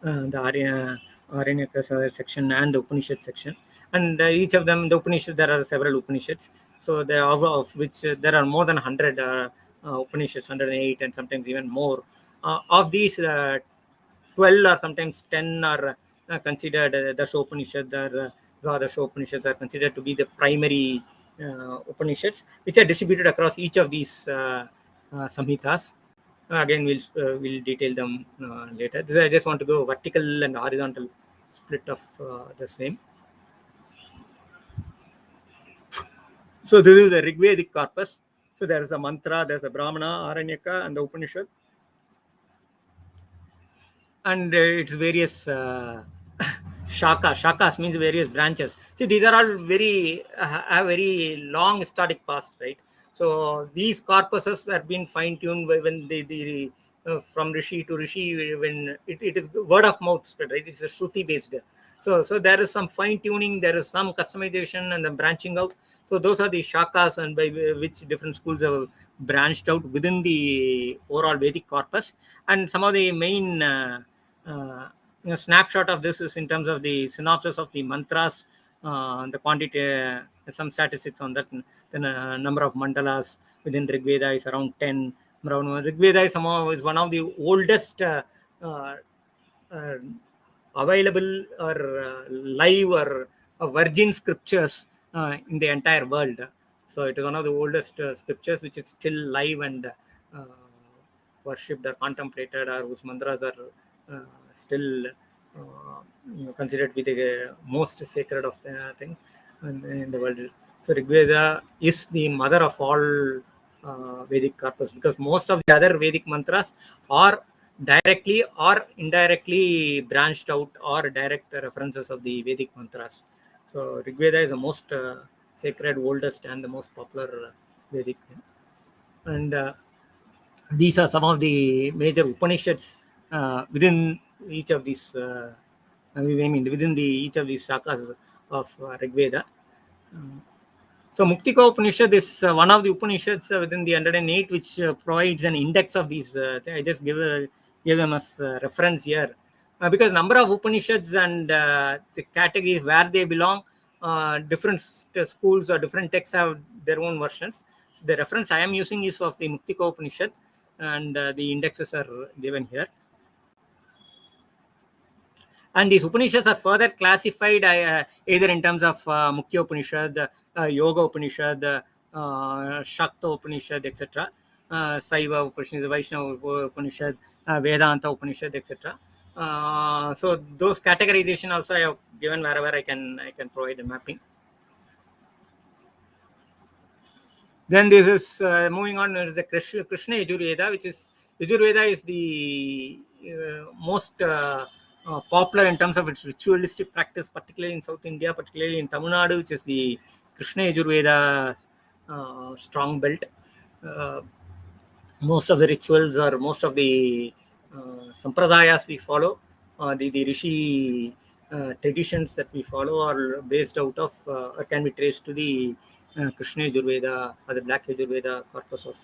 the Arya Aranyaka section and the Upanishad section, and each of them, the Upanishads, there are several Upanishads, so there are of which there are more than 100 Upanishads, 108 and sometimes even more. Of these, 12 or sometimes 10 are considered the Upanishad, or the Upanishads are considered to be the primary Upanishads, which are distributed across each of these Samhitas. Again, we'll detail them later. I just want to go vertical and horizontal split of the same. So this is the Rigvedic corpus. So there is a mantra, there's a Brahmana, Aranyaka, and the Upanishad, and its various shakas means various branches. See, these are all very have very long historic past, right? So these corpuses were being fine-tuned when the from rishi to rishi, when it is word of mouth spread, right? It's a shruti based. So there is some fine-tuning, there is some customization and then branching out. So those are the shakas, and by which different schools have branched out within the overall Vedic corpus. And some of the main snapshot of this is in terms of the synopsis of the mantras, the quantity, some statistics on that. Then number of mandalas within Rigveda is around 10. Rigveda is one of the oldest uh, available or live or virgin scriptures in the entire world. So it is one of the oldest scriptures which is still live and worshipped or contemplated, or whose mantras are still considered to be the most sacred of things in the world. So Rigveda is the mother of all Vedic corpus, because most of the other Vedic mantras are directly or indirectly branched out or direct references of the Vedic mantras. So Rigveda is the most sacred, oldest, and the most popular Vedic thing. And these are some of the major Upanishads within each of these. Within each of these shakas of Rigveda. So Muktika Upanishad is one of the Upanishads within the 108, which provides an index of these. I just give them as reference here, because number of Upanishads and the categories where they belong, different schools or different texts have their own versions. So the reference I am using is of the Muktika Upanishad, and the indexes are given here. And these Upanishads are further classified either in terms of Mukhya Upanishad, Yoga Upanishad, Shakta Upanishad, etc., Saiva Upanishad, Vaishnava Upanishad, Vedanta Upanishad, etc. So those categorization also I have given wherever I can provide a mapping. Then this is moving on. There is the Krishna Yajurveda, which is Yajurveda is the most popular in terms of its ritualistic practice, particularly in South India, particularly in Tamil Nadu, which is the Krishna Yajurveda strong belt. Most of the rituals or most of the sampradayas we follow, the rishi traditions that we follow, are based out of or can be traced to the Krishna Yajurveda or the Black Yajurveda corpus of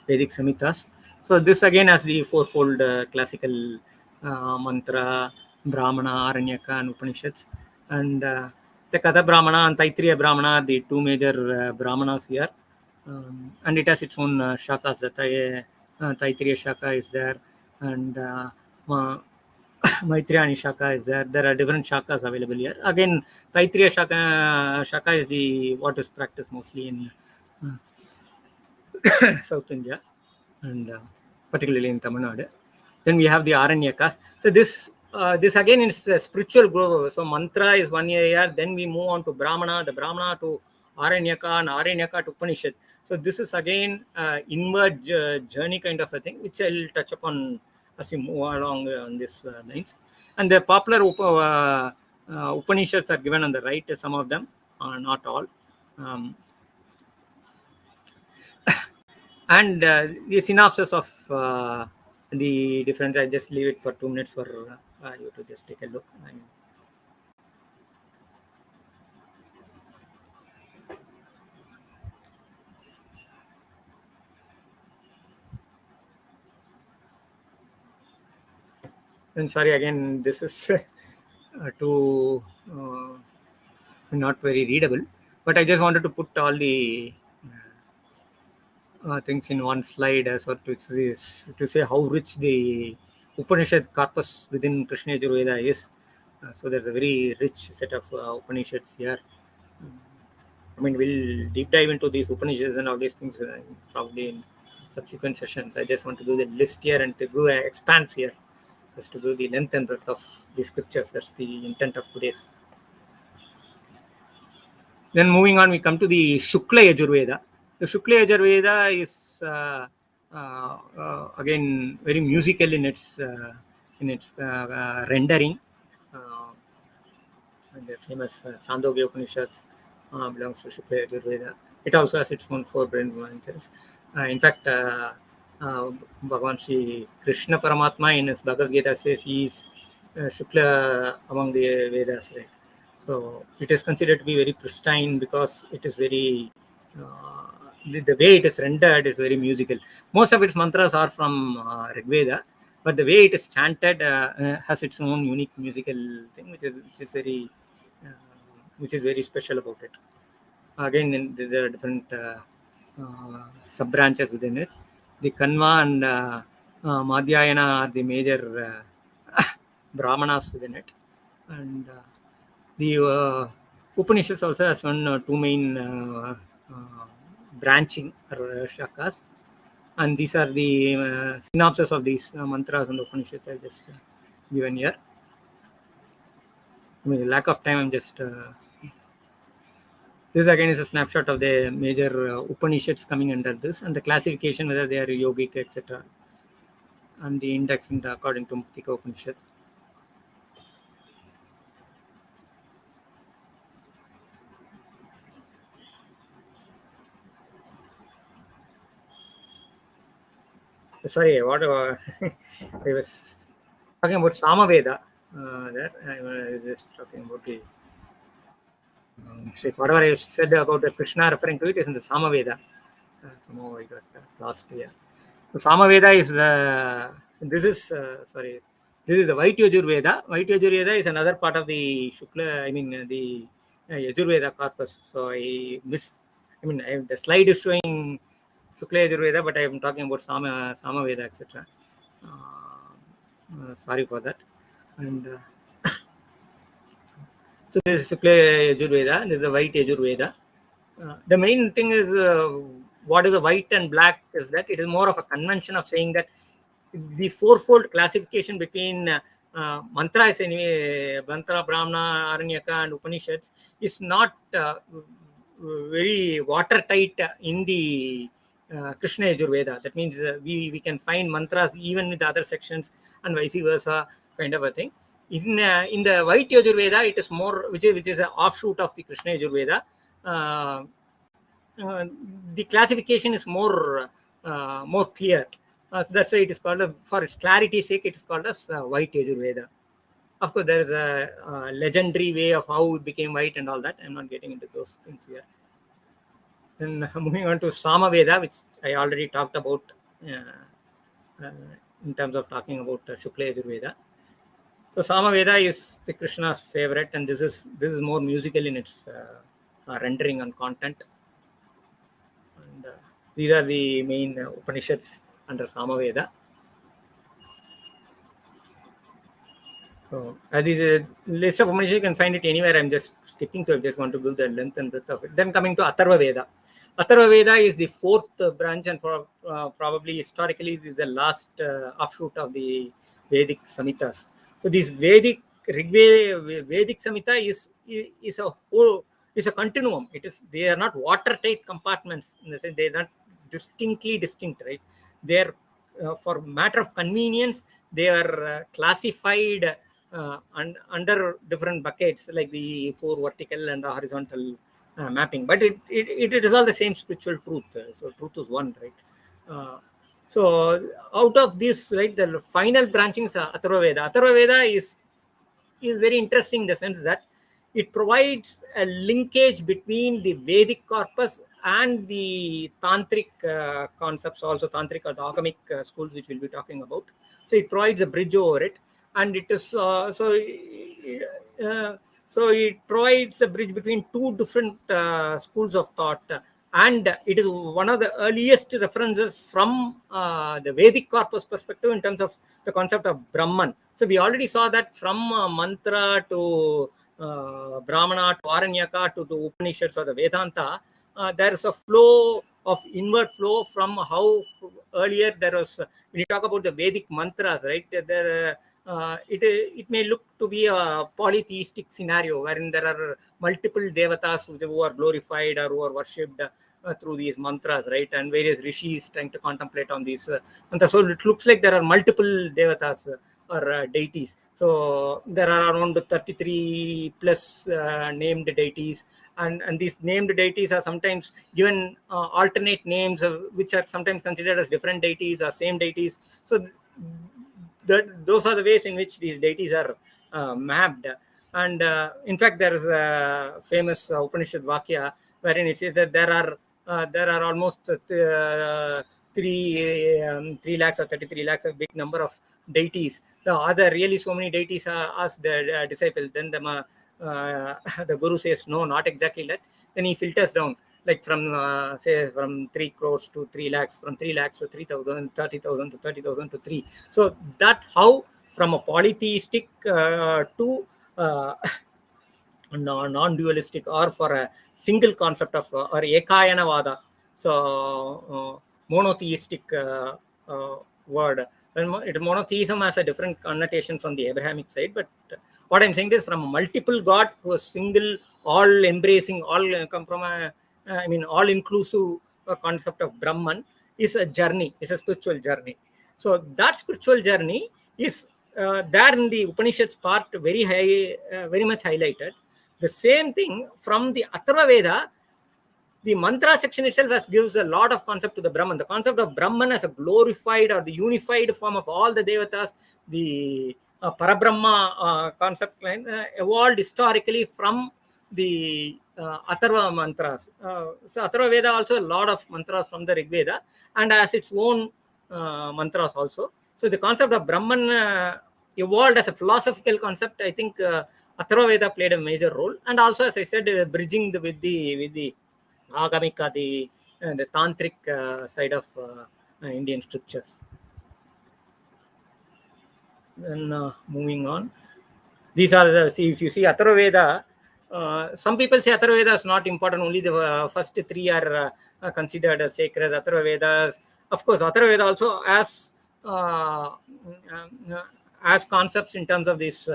Vedic Samhitas. So this again has the fourfold classical mantra, Brahmana, Aranyaka, and Upanishads. And the Katha Brahmana and Taittiriya Brahmana are the two major Brahmanas here. And it has its own shakas. The Taittiriya Shaka is there, and Maitrayani Shaka is there. There are different shakas available here. Again, Taittiriya Shaka is the what is practiced mostly in South India, and particularly in Tamil Nadu. Then we have the Aranyakas. So this again is a spiritual growth. So mantra is one area. Then we move on to Brahmana, the Brahmana to Aranyaka, and Aranyaka to Upanishad. So this is again inward journey kind of a thing, which I'll touch upon as we move along on this lines. And the popular Upanishads are given on the right. Some of them, not all. And the synopsis of the difference, I just leave it for 2 minutes for you to just take a look. And sorry again, this is too not very readable, but I just wanted to put all the things in one slide as well to say how rich the Upanishad corpus within Krishna Yajurveda is. So there's a very rich set of Upanishads here. I mean, we'll deep dive into these Upanishads and all these things probably in subsequent sessions. I just want to do the list here and to do an expanse here, just to do the length and breadth of the scriptures. That's the intent of today's. Then moving on, we come to the Shukla Yajurveda. The Shukla Yajurveda is again very musical in its rendering. And the famous Chandogya Upanishad belongs to Shukla Yajurveda. It also has its own 4 branches. In fact, Bhagavan Shri Krishna Paramatma in his Bhagavad Gita says he is Shukla among the Vedas, right? So it is considered to be very pristine because it is very, the way it is rendered is very musical. Most of its mantras are from Rig Veda, but the way it is chanted has its own unique musical thing, which is very special about it. Again, there are different sub branches within it. The Kanva and Madhyayana are the major brahmanas within it, and the Upanishads also has two main branching shakas, and these are the synopsis of these mantras and Upanishads I just given here. I mean, lack of time, I'm just this again is a snapshot of the major Upanishads coming under this, and the classification whether they are yogic, etc., and the index according to Muktika Upanishad. Sorry, what I was talking about Samaveda. There I was just talking about the whatever I said about the Krishna referring to it is in the Samaveda. Somehow I got lost here. So Samaveda is this is the White Yajurveda. White Yajurveda is another part of the Shukla, the Yajurveda corpus. So the slide is showing Shukla Yajurveda, but I am talking about Samaveda, etc. Sorry for that. And so this is Shukla Yajurveda, this is the White Yajurveda. The main thing is what is the white and black is that it is more of a convention of saying that the fourfold classification between mantras anyway, mantra, brahmana, aranyaka and Upanishads is not very watertight in the Krishna Yajurveda. That means we can find mantras even with other sections and vice versa, kind of a thing. In the White Yajurveda, it is more which is an offshoot of the Krishna Yajurveda. The classification is more clear. So that's why it is called, for its clarity's sake, it is called as White Yajurveda. Of course, there is a legendary way of how it became white and all that. I'm not getting into those things here. Then moving on to Samaveda, which I already talked about in terms of talking about Shukla Yajurveda. So Samaveda is the Krishna's favorite, and this is more musical in its rendering and content. And these are the main Upanishads under Samaveda. So as is a list of Upanishads, you can find it anywhere. I'm just skipping to it. Just want to give the length and breadth of it. Then coming to Atharva Veda. Atharva Veda is the fourth branch, and for probably historically this is the last offshoot of the Vedic Samhitas. So this Vedic Samhita is a continuum. They are not watertight compartments in the sense they are not distinctly distinct, right? They are for matter of convenience they are classified under different buckets, like the 4 vertical and the horizontal mapping, but it is all the same spiritual truth. So truth is one, right? So out of this, right, the final branching is Atharva Veda. Atharva Veda is very interesting in the sense that it provides a linkage between the Vedic corpus and the Tantric concepts, also Tantric or the Agamic schools, which we'll be talking about. So it provides a bridge over it. and it is so it provides a bridge between two different schools of thought, and it is one of the earliest references from the Vedic corpus perspective in terms of the concept of Brahman. So we already saw that from mantra to Brahmana to Aranyaka to the Upanishads or the Vedanta, there is a flow of inward flow from how earlier there was, when you talk about the Vedic mantras, right, there it may look to be a polytheistic scenario wherein there are multiple devatas who are glorified or who are worshipped through these mantras, right, and various rishis trying to contemplate on these mantras. So it looks like there are multiple devatas or deities. So there are around 33 plus named deities, and these named deities are sometimes given alternate names which are sometimes considered as different deities or same deities. So those are the ways in which these deities are mapped. And in fact, there is a famous Upanishad Vakya wherein it says that there are almost 3 lakhs or 33 lakhs, a big number of deities. Are there really so many deities? Ask the disciple. Then the guru says, no, not exactly that. Then he filters down, like from say from 3 crores to 3 lakhs, from 3 lakhs to 3,000, 30,000 to 30,000 to 3. So that how from a polytheistic to non-dualistic, or for a single concept of or ekayana vada, so monotheistic word. Monotheism has a different connotation from the Abrahamic side, but what I'm saying is from a multiple God to a single, all embracing, all come from a all inclusive concept of Brahman is a journey, is a spiritual journey. So that spiritual journey is there in the Upanishads part very much highlighted. The same thing from the Atharva Veda, the mantra section itself gives a lot of concept to the Brahman. The concept of Brahman as a glorified or the unified form of all the devatas, the Parabrahma concept line evolved historically from the Atharva mantras. So Atharva Veda also a lot of mantras from the Rig Veda and has its own mantras also. So the concept of Brahman evolved as a philosophical concept. I think Atharva Veda played a major role, and also, as I said, bridging with the Agamika, the tantric side of Indian scriptures. Then moving on, these are the, if you see Atharva Veda, some people say Atharva Veda is not important, only the first 3 are considered as sacred. Atharva Vedas, of course, Atharva Veda also as concepts in terms of this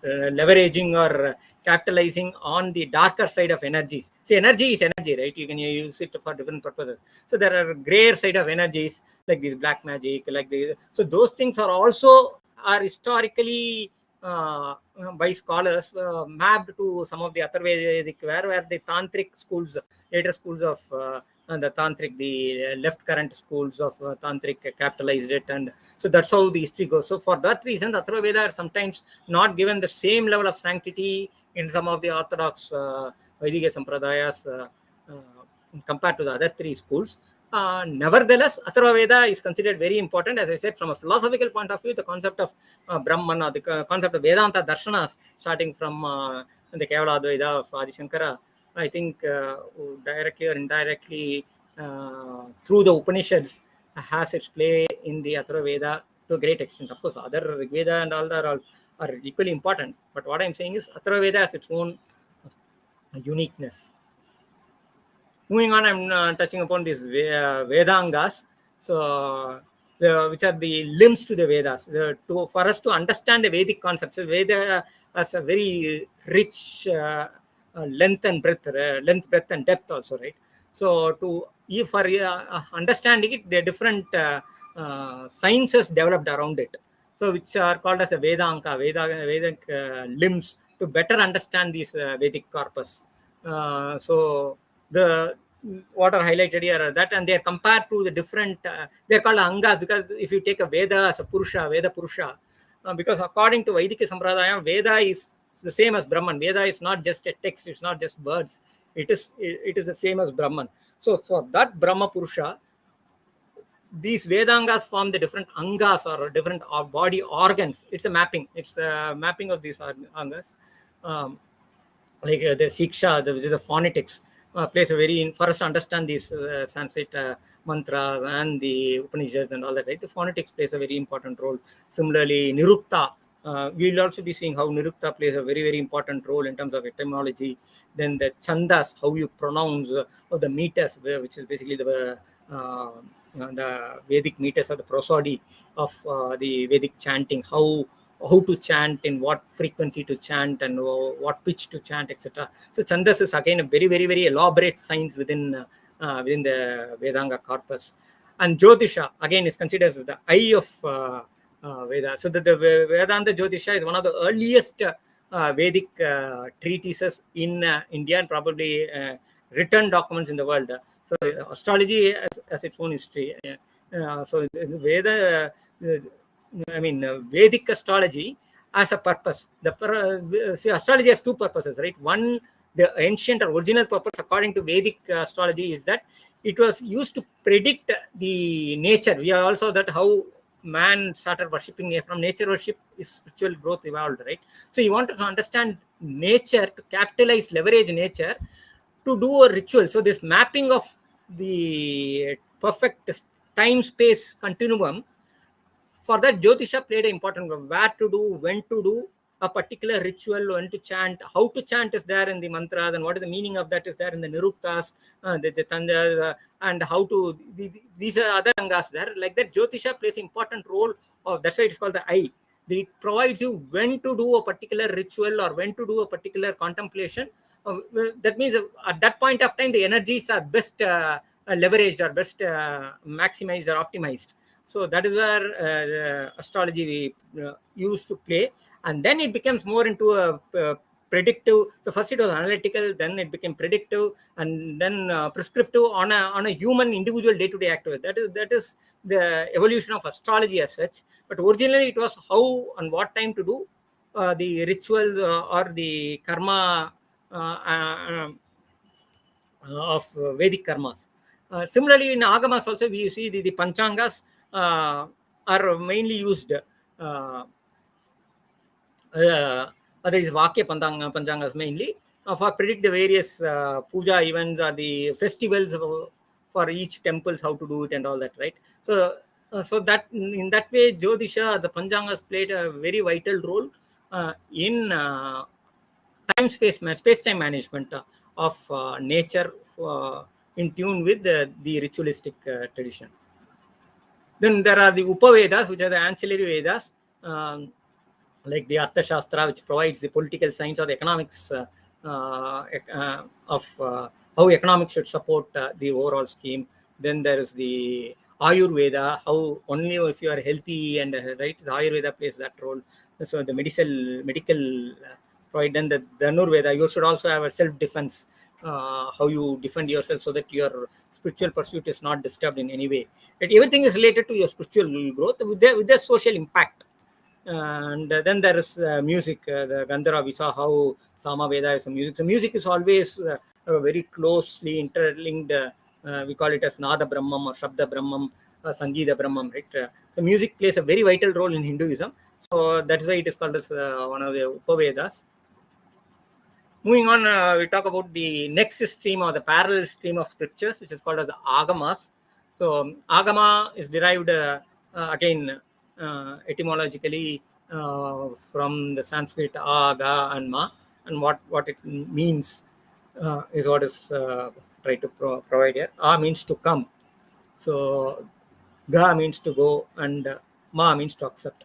leveraging or capitalizing on the darker side of energies. See, energy is energy, right? You can use it for different purposes. So there are grayer side of energies like this black magic, like the, so those things are also historically by scholars mapped to some of the Atharvedic, where the tantric schools, later schools of the tantric, the left current schools of tantric capitalized it, and so that's how the history goes. So for that reason, the Atharva Veda are sometimes not given the same level of sanctity in some of the orthodox Vaidika Sampradayas compared to the other 3 schools. Nevertheless, Atharva Veda is considered very important. As I said, from a philosophical point of view, the concept of Brahman, or the concept of Vedanta darshanas, starting from the Kevala Advaita of Adi Shankara, I think directly or indirectly through the Upanishads has its play in the Atharva Veda to a great extent. Of course, other Rig Veda and all that are equally important. But what I'm saying is Atharva Veda has its own uniqueness. Moving on, I'm touching upon these Vedangas, so which are the limbs to the Vedas. For us to understand the Vedic concepts, Veda has a very rich length, breadth, and depth also, right? So for understanding it, there are different sciences developed around it, so which are called as a Vedic limbs to better understand these Vedic corpus. So what are highlighted here are that, and they are compared to the different, they are called angas, because if you take a Veda as a Veda Purusha, because according to Vaidika Sampradaya, Veda is the same as Brahman. Veda is not just a text, it's not just words, it is the same as Brahman. So for that Brahma Purusha, these Vedangas form the different angas or different body organs. It's a mapping. It's a mapping of these angas. Like the Siksha, which is the phonetics, plays a very, for us to understand these Sanskrit mantras and the Upanishads and all that, right? The phonetics plays a very important role. Similarly, Nirukta, we'll also be seeing how Nirukta plays a very, very important role in terms of etymology. Then the Chandas, how you pronounce, or the meters, which is basically the Vedic meters or the prosody of the Vedic chanting, how to chant, in what frequency to chant, and what pitch to chant, etc. So Chandas is again a very, very, very elaborate science within the Vedanga corpus. And Jyotisha again is considered as the eye of Veda. So the Vedanta Jyotisha is one of the earliest Vedic treatises in India, and probably written documents in the world. So astrology has its own history. So Veda, Vedic astrology has a purpose. See, astrology has two purposes, right? One, the ancient or original purpose according to Vedic astrology is that it was used to predict the nature. We are also that how man started worshipping from nature worship is spiritual growth evolved, right? So you wanted to understand nature, to capitalize, leverage nature, to do a ritual. So this mapping of the perfect time-space continuum, for that Jyotisha played an important role. Where to do, when to do a particular ritual, when to chant, how to chant is there in the mantras, and what is the meaning of that is there in the Niruktas, the Tandhar, and how to, these are other angas there. Like that, Jyotisha plays an important role. That's why it's called the eye. It provides you when to do a particular ritual or when to do a particular contemplation. That means at that point of time, the energies are best leveraged or best maximized or optimized. So that is where astrology we used to play. And then it becomes more into a predictive. So first it was analytical, then it became predictive, and then prescriptive on a human individual day-to-day activity. That is the evolution of astrology as such. But originally it was how and what time to do the ritual or the karma of Vedic karmas. Similarly, in Agamas also we see the Panchangas are mainly used. That is Vakya Panchangas mainly for predict the various puja events or the festivals for each temples, how to do it and all that, right? So that in that way, Jyotisha, the Panchangas played a very vital role in space-time management of nature in tune with the ritualistic tradition. Then there are the Upavedas, which are the ancillary Vedas, like the Artha Shastra, which provides the political science or the economics of how economics should support the overall scheme. Then there is the Ayurveda, how only if you are healthy and right, the Ayurveda plays that role. So the medical right. Then the Dhanurveda, you should also have a self-defense, how you defend yourself so that your spiritual pursuit is not disturbed in any way. But everything is related to your spiritual growth with their social impact. And then there is music, the Gandhara. We saw how Samaveda is a music. So music is always very closely interlinked. We call it as Nada Brahmam or Shabda Brahmam, Sangeeta Brahmam, right? So music plays a very vital role in Hinduism. So that's why it is called as one of the Upavedas. Moving on, we talk about the next stream or the parallel stream of scriptures, which is called as the Agamas. So Agama is derived again etymologically from the Sanskrit Aga and Ma, and what it means is what is tried to provide here. A means to come, so Ga means to go, and Ma means to accept.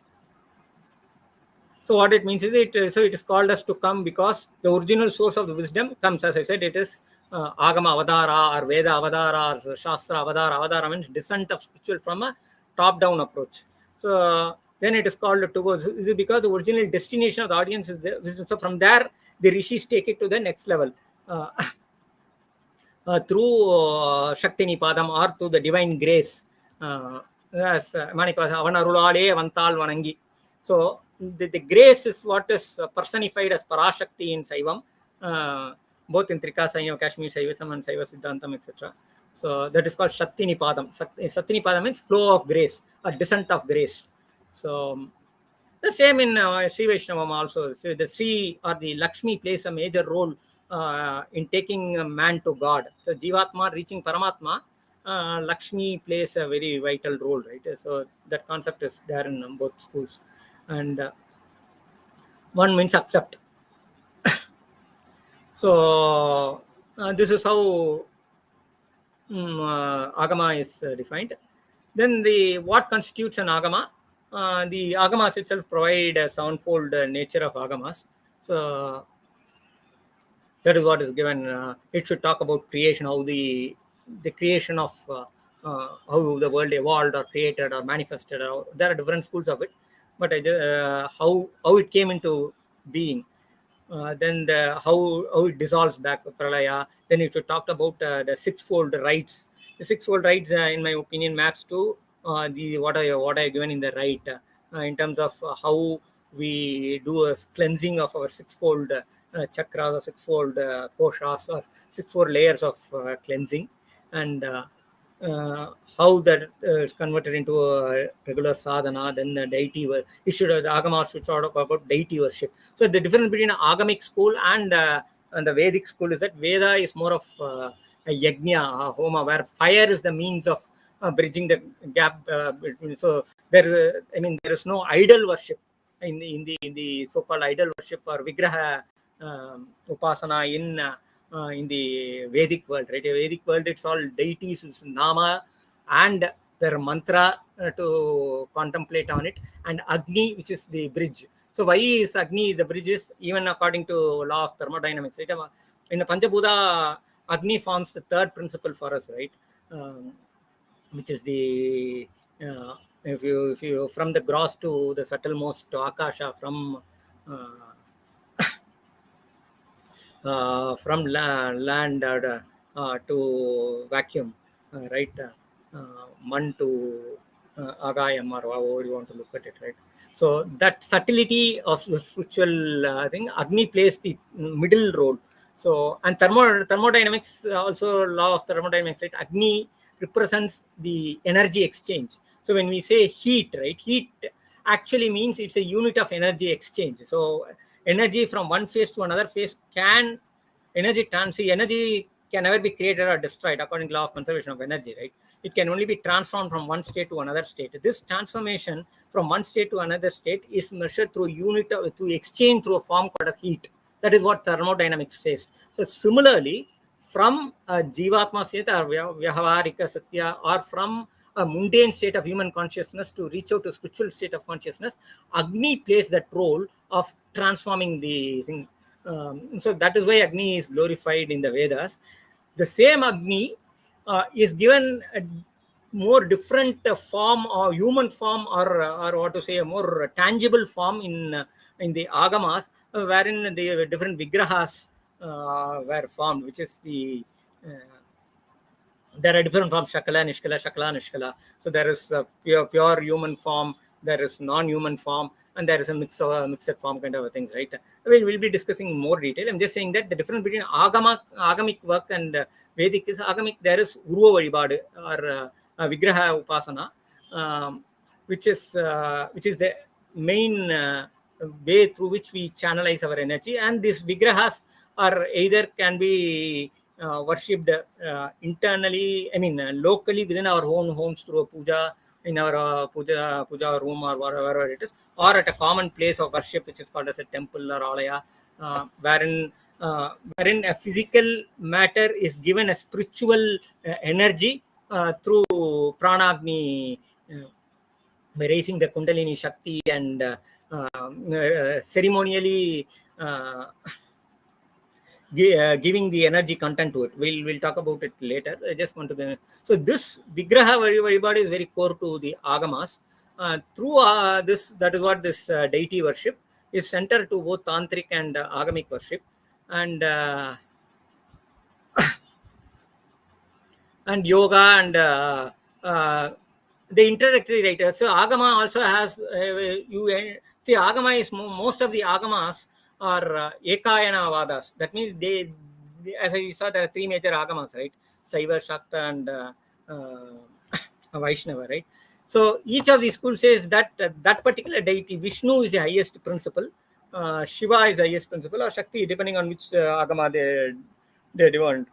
So what it means is it is called as to come because the original source of the wisdom comes, as I said, it is Agama Avadara or Veda Avadara or Shastra Avadara. Avadara means descent of spiritual from a top-down approach. So then it is called to go. This is because the original destination of the audience is there. So from there, the rishis take it to the next level through Shakti Nipadam or through the divine grace. As Manika Avanarulade Avantal Vanangi. So the grace is what is personified as Parashakti in Saivam, both in Trikasaiva, Kashmir Saivism and Saiva Siddhantam, etc. So that is called Shaktinipadam. Shaktinipadam means flow of grace or descent of grace. So the same in Sri Vaishnavam also. So the Sri or the Lakshmi plays a major role in taking man to God. So Jivatma reaching Paramatma, Lakshmi plays a very vital role, right? So that concept is there in both schools. And one means accept. So this is how Agama is defined. Then what constitutes an Agama? The Agamas itself provide a sevenfold nature of Agamas. So that is what is given. It should talk about creation, how the creation of how the world evolved or created or manifested. There are different schools of it, but how it came into being. Then how it dissolves back to Pralaya. Then it should talk about the sixfold rights. The sixfold rights, in my opinion, maps to the what I given in the right in terms of how we do a cleansing of our sixfold chakras or sixfold koshas or sixfold layers of cleansing, and how that is converted into a regular sadhana. Then the deity, the Agama should talk about deity worship. So the difference between Agamic school and the Vedic school is that Veda is more of a yajna, a homa, where fire is the means of bridging the gap between. So there is no idol worship in the so-called idol worship or vigraha upasana in the Vedic world, right? In Vedic world, it's all deities, it's nama, and their mantra to contemplate on it, and Agni, which is the bridge. So why is Agni the bridge? Is even according to law of thermodynamics, right? In the Panchabhuta, Agni forms the third principle for us, right? Which is the if you from the gross to the subtlemost to Akasha, from land to vacuum, right? Man to Agayam, or however you want to look at it, right? So that subtlety of spiritual thing, Agni plays the middle role. So, and thermodynamics, also law of thermodynamics, right? Agni represents the energy exchange. So when we say heat, right? Heat actually means it's a unit of energy exchange. So energy from one phase to another phase energy can never be created or destroyed according to law of conservation of energy, right? It can only be transformed from one state to another state. This transformation from one state to another state is measured through through exchange through a form called as heat. That is what thermodynamics says. So similarly, from a jivatma state or vyahavarika satya, or from a mundane state of human consciousness to reach out to spiritual state of consciousness, Agni plays that role of transforming the thing. So that is why Agni is glorified in the Vedas. The same Agni is given a more different form or human form, or what to say, a more tangible form in the Agamas, wherein the different vigrahas were formed, which is the there are different forms: Shakala, Nishkala. So there is a pure human form, there is non-human form, and there is a mixed form kind of things, right? We'll be discussing in more detail. I'm just saying that the difference between agamic work and Vedic is agamic. There is Uruva Varibadu or Vigraha Upasana, which is the main way through which we channelize our energy, and these Vigrahas are either can be worshipped internally, locally within our own homes through a puja, in our puja room or wherever it is, or at a common place of worship which is called as a temple or alaya, wherein a physical matter is given a spiritual energy through pranagni, by raising the kundalini shakti and ceremonially giving the energy content to it. We'll talk about it later. I just want to so this vigraha varibadu is very core to the agamas. Through this, that is what this deity worship is centered to both tantric and agamic worship, and yoga and the introductory writer. So agama also has see, agama is most of the agamas are ekayana vadas. That means as I saw, there are three major agamas, right? Saiva, Shakta, and Vaishnava, right? So each of these schools says that that particular deity, Vishnu, is the highest principle, Shiva is the highest principle, or Shakti, depending on which agama they want.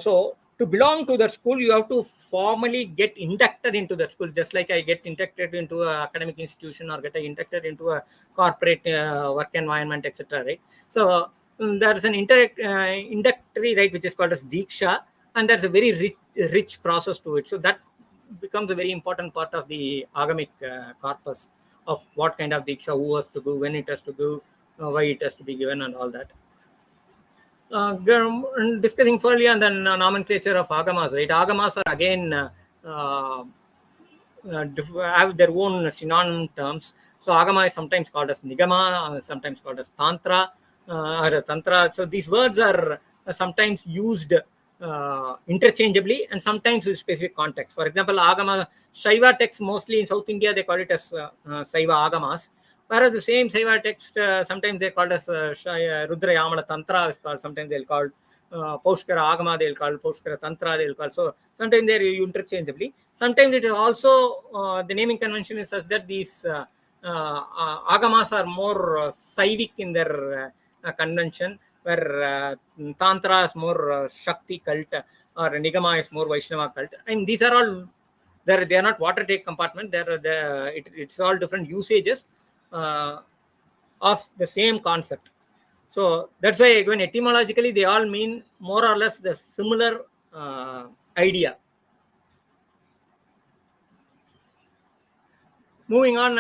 So to belong to that school, you have to formally get inducted into that school, just like I get inducted into an academic institution or get inducted into a corporate work environment, etc. Right? So there is an inductory right, which is called as Diksha, and there's a very rich process to it. So that becomes a very important part of the agamic corpus of what kind of Diksha, who has to do, when it has to do, why it has to be given, and all that. Discussing further on the nomenclature of agamas, right? Agamas are again have their own synonym terms. So agama is sometimes called as nigama, sometimes called as tantra or tantra. So these words are sometimes used interchangeably and sometimes with specific context. For example, agama, Shaiva texts mostly in South India, they call it as Shaiva agamas. Whereas the same Shaiva text, sometimes they called as Rudra Yamala Tantra is called, sometimes they'll call Paushkara Agama, they'll call Paushkara Tantra, they'll call. So sometimes they're interchangeably. Sometimes it is also, the naming convention is such that these agamas are more Saivic in their convention, where Tantra is more Shakti cult or Nigama is more Vaishnava cult. And these are all, they are not watertight compartment. It's all different usages of the same concept. So that's why when etymologically they all mean more or less the similar idea. Moving on,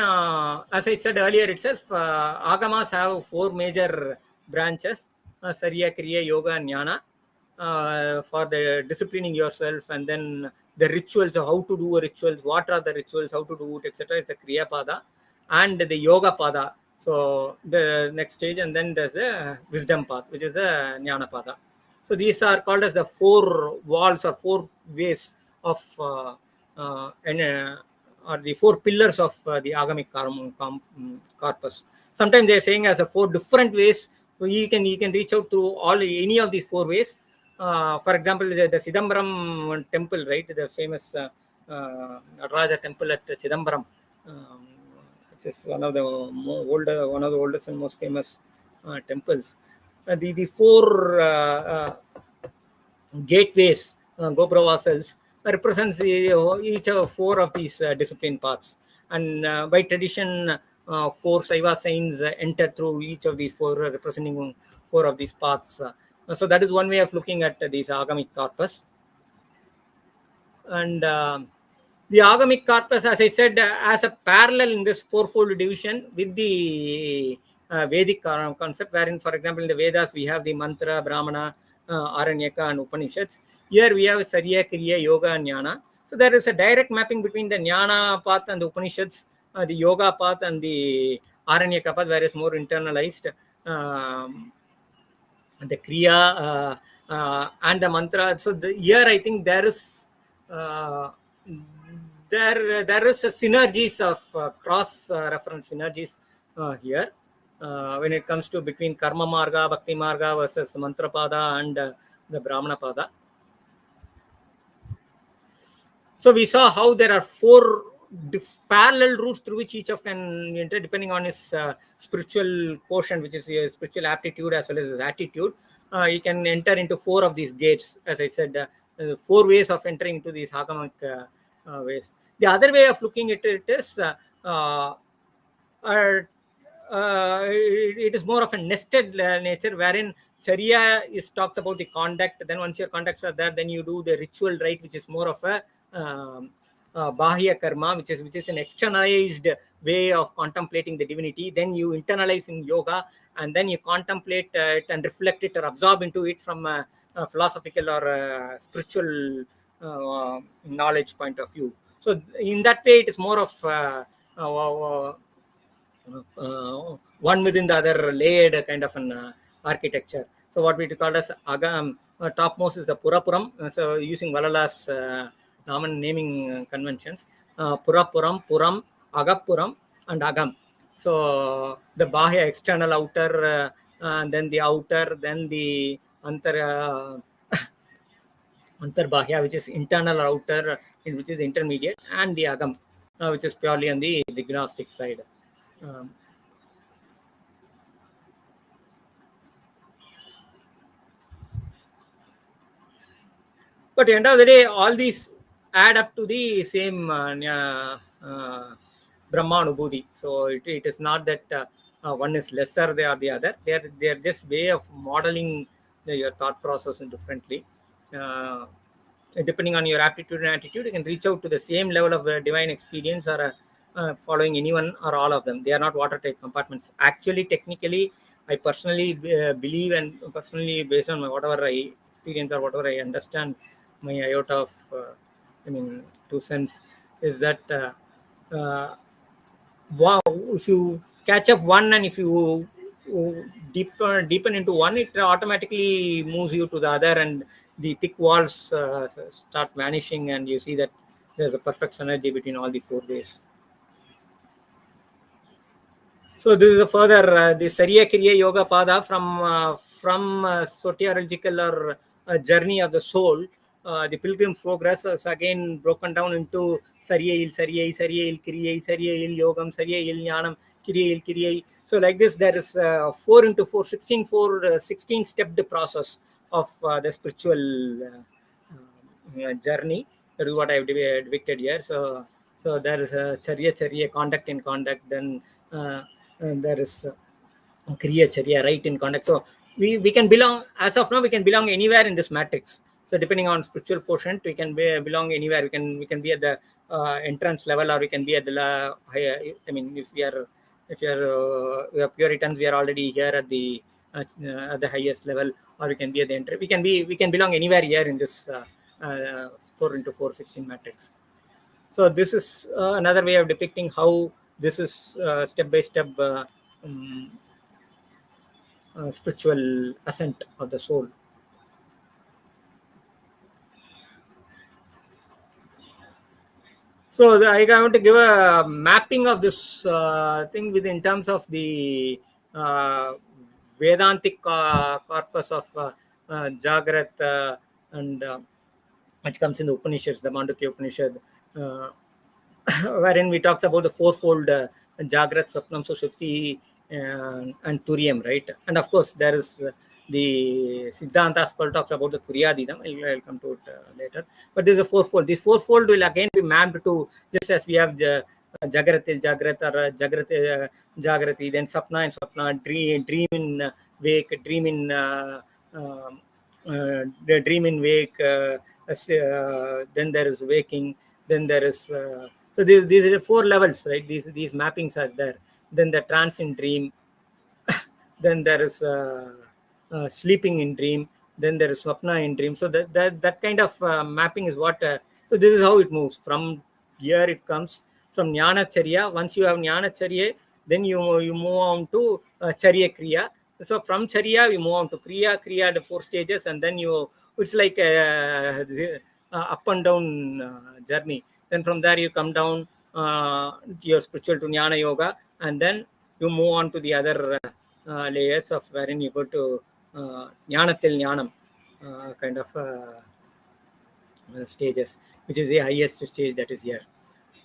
as I said earlier itself, agamas have four major branches: Sarya, Kriya, Yoga, and Jnana, for the disciplining yourself, and then the rituals of how to do rituals, what are the rituals, how to do it, etc. is the Kriya Pada, and the Yoga Pada. So the next stage, and then there's the wisdom path, which is the Jnana Pada. So these are called as the four walls or four ways of or the four pillars of the agamic corpus. Sometimes they are saying as a four different ways. So you can reach out to any of these four ways. For example, the Chidambaram temple, right? The famous Raja temple at Chidambaram, which is one of the oldest and most famous temples. The four gateways, Gopravasals, represents each of four of these discipline paths, and by tradition, four Saiva signs enter through each of these four, representing four of these paths. So that is one way of looking at this agamic corpus. And the agamic corpus, as I said, as a parallel in this fourfold division with the Vedic concept, wherein, for example, in the Vedas we have the mantra, Brahmana, Aranyaka, and Upanishads. Here we have Sarya, Kriya, Yoga, and Jnana. So there is a direct mapping between the Jnana path and the Upanishads, the Yoga path and the Aranyaka path, where it's more internalized. The Kriya and the mantra. So here I think there is there is a synergies of cross reference synergies here. When it comes to between Karma Marga, Bhakti Marga versus Mantra Pada and the Brahmana Pada. So we saw how there are four parallel routes through which each of can enter depending on his spiritual quotient, which is his spiritual aptitude as well as his attitude. He can enter into four of these gates, as I said, four ways of entering into these agamic ways. The other way of looking at it is it is more of a nested nature, wherein Charya talks about the conduct. Then once your conducts are there, then you do the ritual rite, which is more of a bhāratīya karma, which is an externalized way of contemplating the divinity. Then you internalize in yoga, and then you contemplate it and reflect it or absorb into it from a philosophical or spiritual knowledge point of view. So in that way, it is more of one within the other, layered kind of an architecture. So what we call as topmost is the Purapuram. So using Valala's naming conventions, Purapuram, Puram, Agapuram, and Agam. So the Bahya, external, outer, and then the outer, then the Antarbahya, which is internal or outer, which is intermediate, and the Agam, which is purely on the Gnostic side. But at the end of the day, all these add up to the same Brahmanubhuti. So it is not that one is lesser than the other. They are just way of modeling your thought process differently. Depending on your aptitude and attitude, you can reach out to the same level of divine experience, or following anyone or all of them. They are not watertight compartments. Actually, technically, I personally believe, and personally, based on whatever I experience or whatever I understand, my iota of 2 cents is that wow, if you catch up one, and if you deepen into one, it automatically moves you to the other, and the thick walls start vanishing, and you see that there's a perfect synergy between all the 4 ways. So this is a further the Sarya Kriya Yoga Pada from soteriological or journey of the soul. The pilgrim's progress is again broken down into Sarya, Kriya, Yogam, Sarya, Jnanam, Kriya. So like this, there is 4 into 4, 16 stepped process of the spiritual journey. That is what I have depicted here. So there is Charya, conduct in conduct, then there is Kriya, right in conduct. So we can belong, as of now, we can belong anywhere in this matrix. So depending on spiritual portion, we can belong anywhere. We can be at the entrance level, or we can be at the higher. If we are Puritans, we are already here at the highest level, or we can be at the entry. We can belong anywhere here in this 4 into 4, 16 matrix. So this is another way of depicting how this is step by step spiritual ascent of the soul. So I want to give a mapping of this thing in terms of the Vedantic corpus of Jagrat, and which comes in the Upanishads, the Mandukya Upanishad, wherein we talks about the fourfold Jagrat, Swapnam, Sushupti, and Turiyam, right? And of course, there is the Siddhanta school talks about the Turyadidam. I'll come to it later. But there's a fourfold. This fourfold will again be mapped to, just as we have the Jagratil Jagrat, or Jagrati, then Sapna and Sapna, dream in wake, dream in the dream in wake, then there is waking, then there is so these are 4 levels, right? These mappings are there. Then the trance in dream, then there is sleeping in dream, then there is swapna in dream. So that kind of mapping is what so this is how it moves. From here it comes from jnana charya. Once you have jnana charya, then you move on to charya kriya. So from charya you move on to kriya, the 4 stages, and then it's like a up and down journey. Then from there you come down your spiritual to jnana yoga, and then you move on to the other layers of wherein you go to jnana till jnanam kind of stages, which is the highest stage that is here.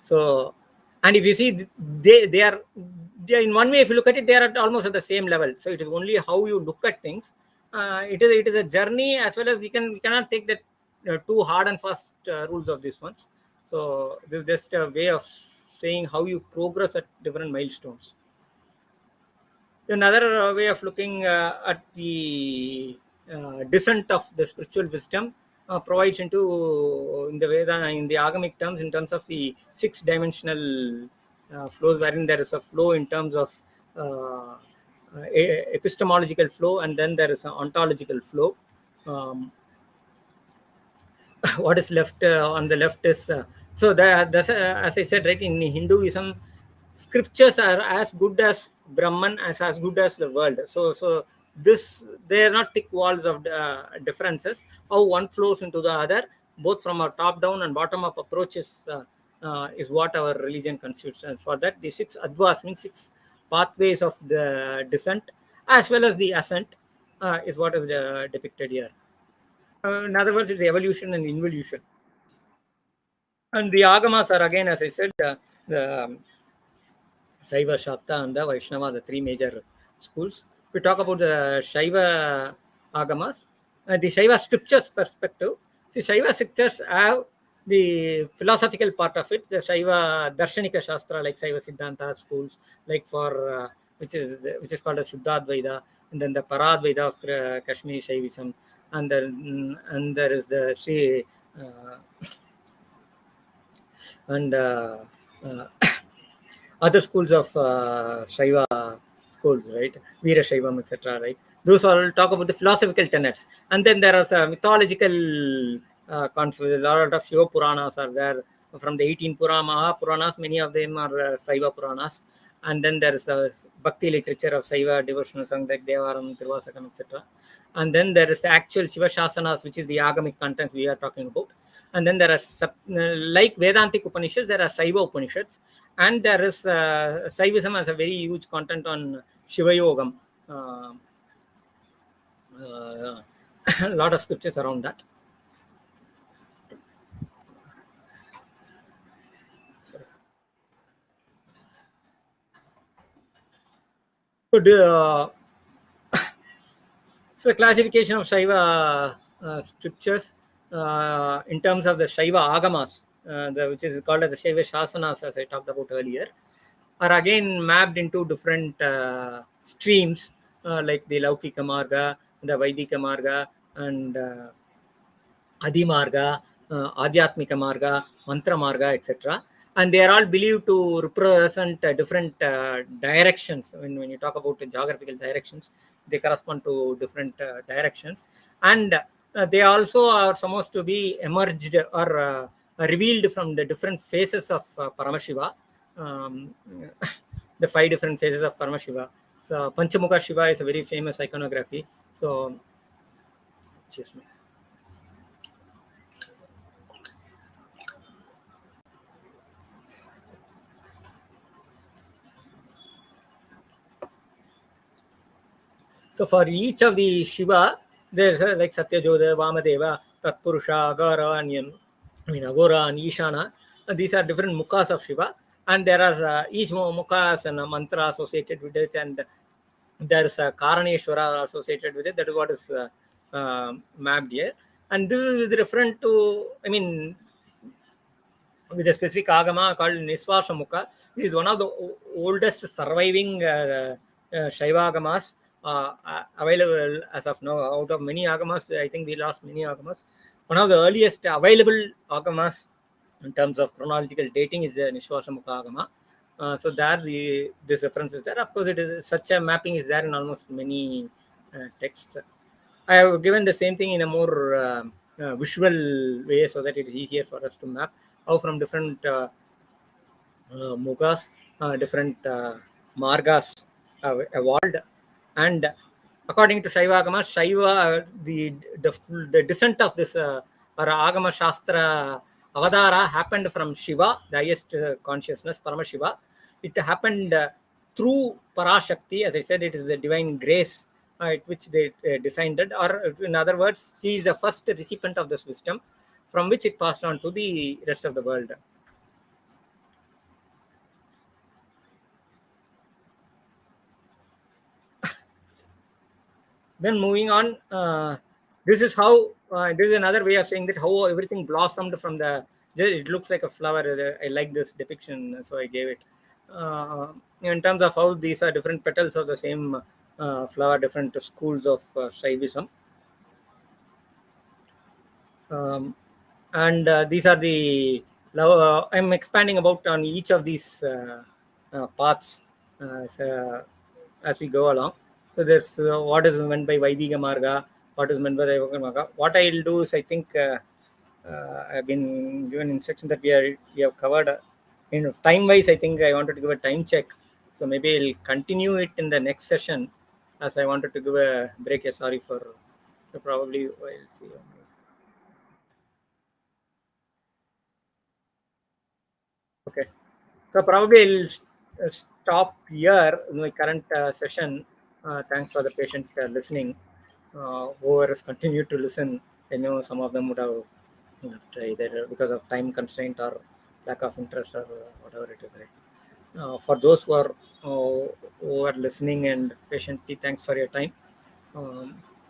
So, and if you see, they are in one way, if you look at it, they are almost at the same level. So it is only how you look at things. It is a journey, as well as we cannot take that too hard and fast rules of these ones. So this is just a way of saying how you progress at different milestones. Another way of looking at the descent of the spiritual wisdom provides in the Veda, in the Agamic terms, in terms of the 6-dimensional flows, wherein there is a flow in terms of epistemological flow, and then there is an ontological flow. What is left on the left is so that's as I said, right, in Hinduism, scriptures are as good as Brahman, as good as the world. So this, they are not thick walls of differences. How one flows into the other, both from a top down and bottom up approach, is what our religion constitutes. And for that, the 6 advas means 6 pathways of the descent as well as the ascent is what is depicted here. In other words, it's evolution and involution. And the Agamas are again, as I said, the Saiva, Shakta, and the Vaishnava, the three major schools. If we talk about the Shaiva Agamas, the Shaiva scriptures perspective, the Shaiva scriptures have the philosophical part of it, the Shaiva Darshanika Shastra, like Shaiva Siddhanta schools, like for which is called a Shuddhadvaita, and then the Paradvaita of Kashmiri Shaivism, and there is the Sri and other schools of Shaiva schools, right? Veera Shaivam, etc. Right? Those all talk about the philosophical tenets, and then there are mythological concepts. A lot of Shiva Puranas are there from the 18 Puranas. Many of them are Saiva Puranas, and then there is Bhakti literature of Saiva devotional songs like Devaram, Tiruvasakam, etc. And then there is the actual Shiva Shasanas, which is the agamic contents we are talking about. And then there are, like Vedantic Upanishads, there are Saiva Upanishads, and there is Saivism has a very huge content on Shiva Yogam. A lot of scriptures around that. So the classification of Shaiva scriptures in terms of the Shaiva Agamas, which is called as the Shaiva Shasanas, as I talked about earlier, are again mapped into different streams, like the Laukika Marga, the Vaidika Marga, and Adi Marga, Adhyatmika Marga, Mantra Marga, etc. And they are all believed to represent different directions. When you talk about the geographical directions, they correspond to different directions. And they also are supposed to be emerged or revealed from the different phases of Paramashiva, the 5 different phases of Paramashiva. So Panchamukha Shiva is a very famous iconography. So, excuse me. So for each of the Shiva, there's like Satyajodha, Vamadeva, Tatpurusha, Agara, and Agora and Ishana. These are different mukhas of Shiva, and there are each mukha has a mantra associated with it, and there's a Karaneshwara associated with it. That is what is mapped here. And this is referent to, with a specific agama called Niswasa Mukha. This is one of the oldest surviving Shaiva agamas available as of now. Out of many agamas, I think we lost many agamas. One of the earliest available agamas in terms of chronological dating is the Niswasa Mukha agama. So there this reference is there. Of course, it is such a mapping is there in almost many texts. I have given the same thing in a more visual way so that it is easier for us to map how from different mugas, different margas have evolved. And according to Shaiva Agama, Shaiva, the descent of this or Agama Shastra Avadara happened from Shiva, the highest consciousness, Paramashiva. It happened through Parashakti. As I said, it is the divine grace at which they designed it, or in other words, she is the first recipient of this wisdom, from which it passed on to the rest of the world. Then moving on, this is how, this is another way of saying that how everything blossomed from the, it looks like a flower. I like this depiction, so I gave it. In terms of how these are different petals of the same flower, different schools of Shaivism. And these are the, I'm expanding about on each of these paths as we go along. So there's what is meant by Vaidika Marga, what is meant by the Marga. What I'll do is, I think I've been given instruction that we have covered. Time-wise, I think I wanted to give a time check. So maybe I'll continue it in the next session, as I wanted to give a break. Sorry for probably. Okay. So probably I'll stop here in my current session. Thanks for the patient listening. whoever has continued to listen, I know some of them would have left either because of time constraint or lack of interest or whatever it is, right? For those who are listening and patiently, thanks for your time.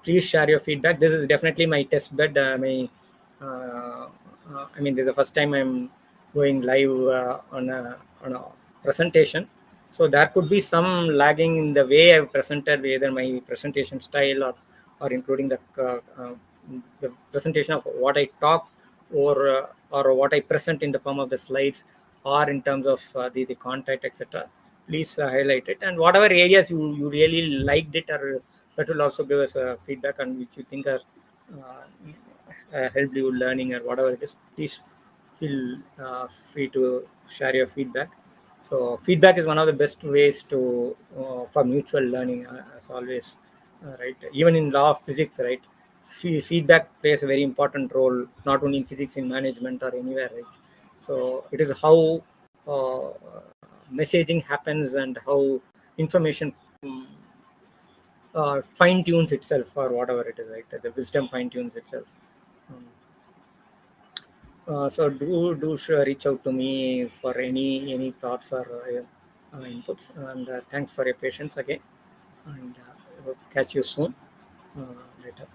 Please share your feedback. This is definitely my test bed. I mean, this is the first time I'm going live on a presentation, so there could be some lagging in the way I've presented, either my presentation style or including the presentation of what I talk or what I present in the form of the slides or in terms of the content, etc. Please highlight it, and whatever areas you really liked it, or that will also give us feedback on which you think are helped you learning or whatever it is. Please feel free to share your feedback. So feedback is one of the best ways to for mutual learning, as always, right? Even in law of physics, right? Feedback plays a very important role, not only in physics, in management or anywhere, right? So it is how uh, messaging happens and how information fine tunes itself, or whatever it is, right? The wisdom fine tunes itself. Um, so reach out to me for any thoughts or inputs, and thanks for your patience again, and catch you soon later.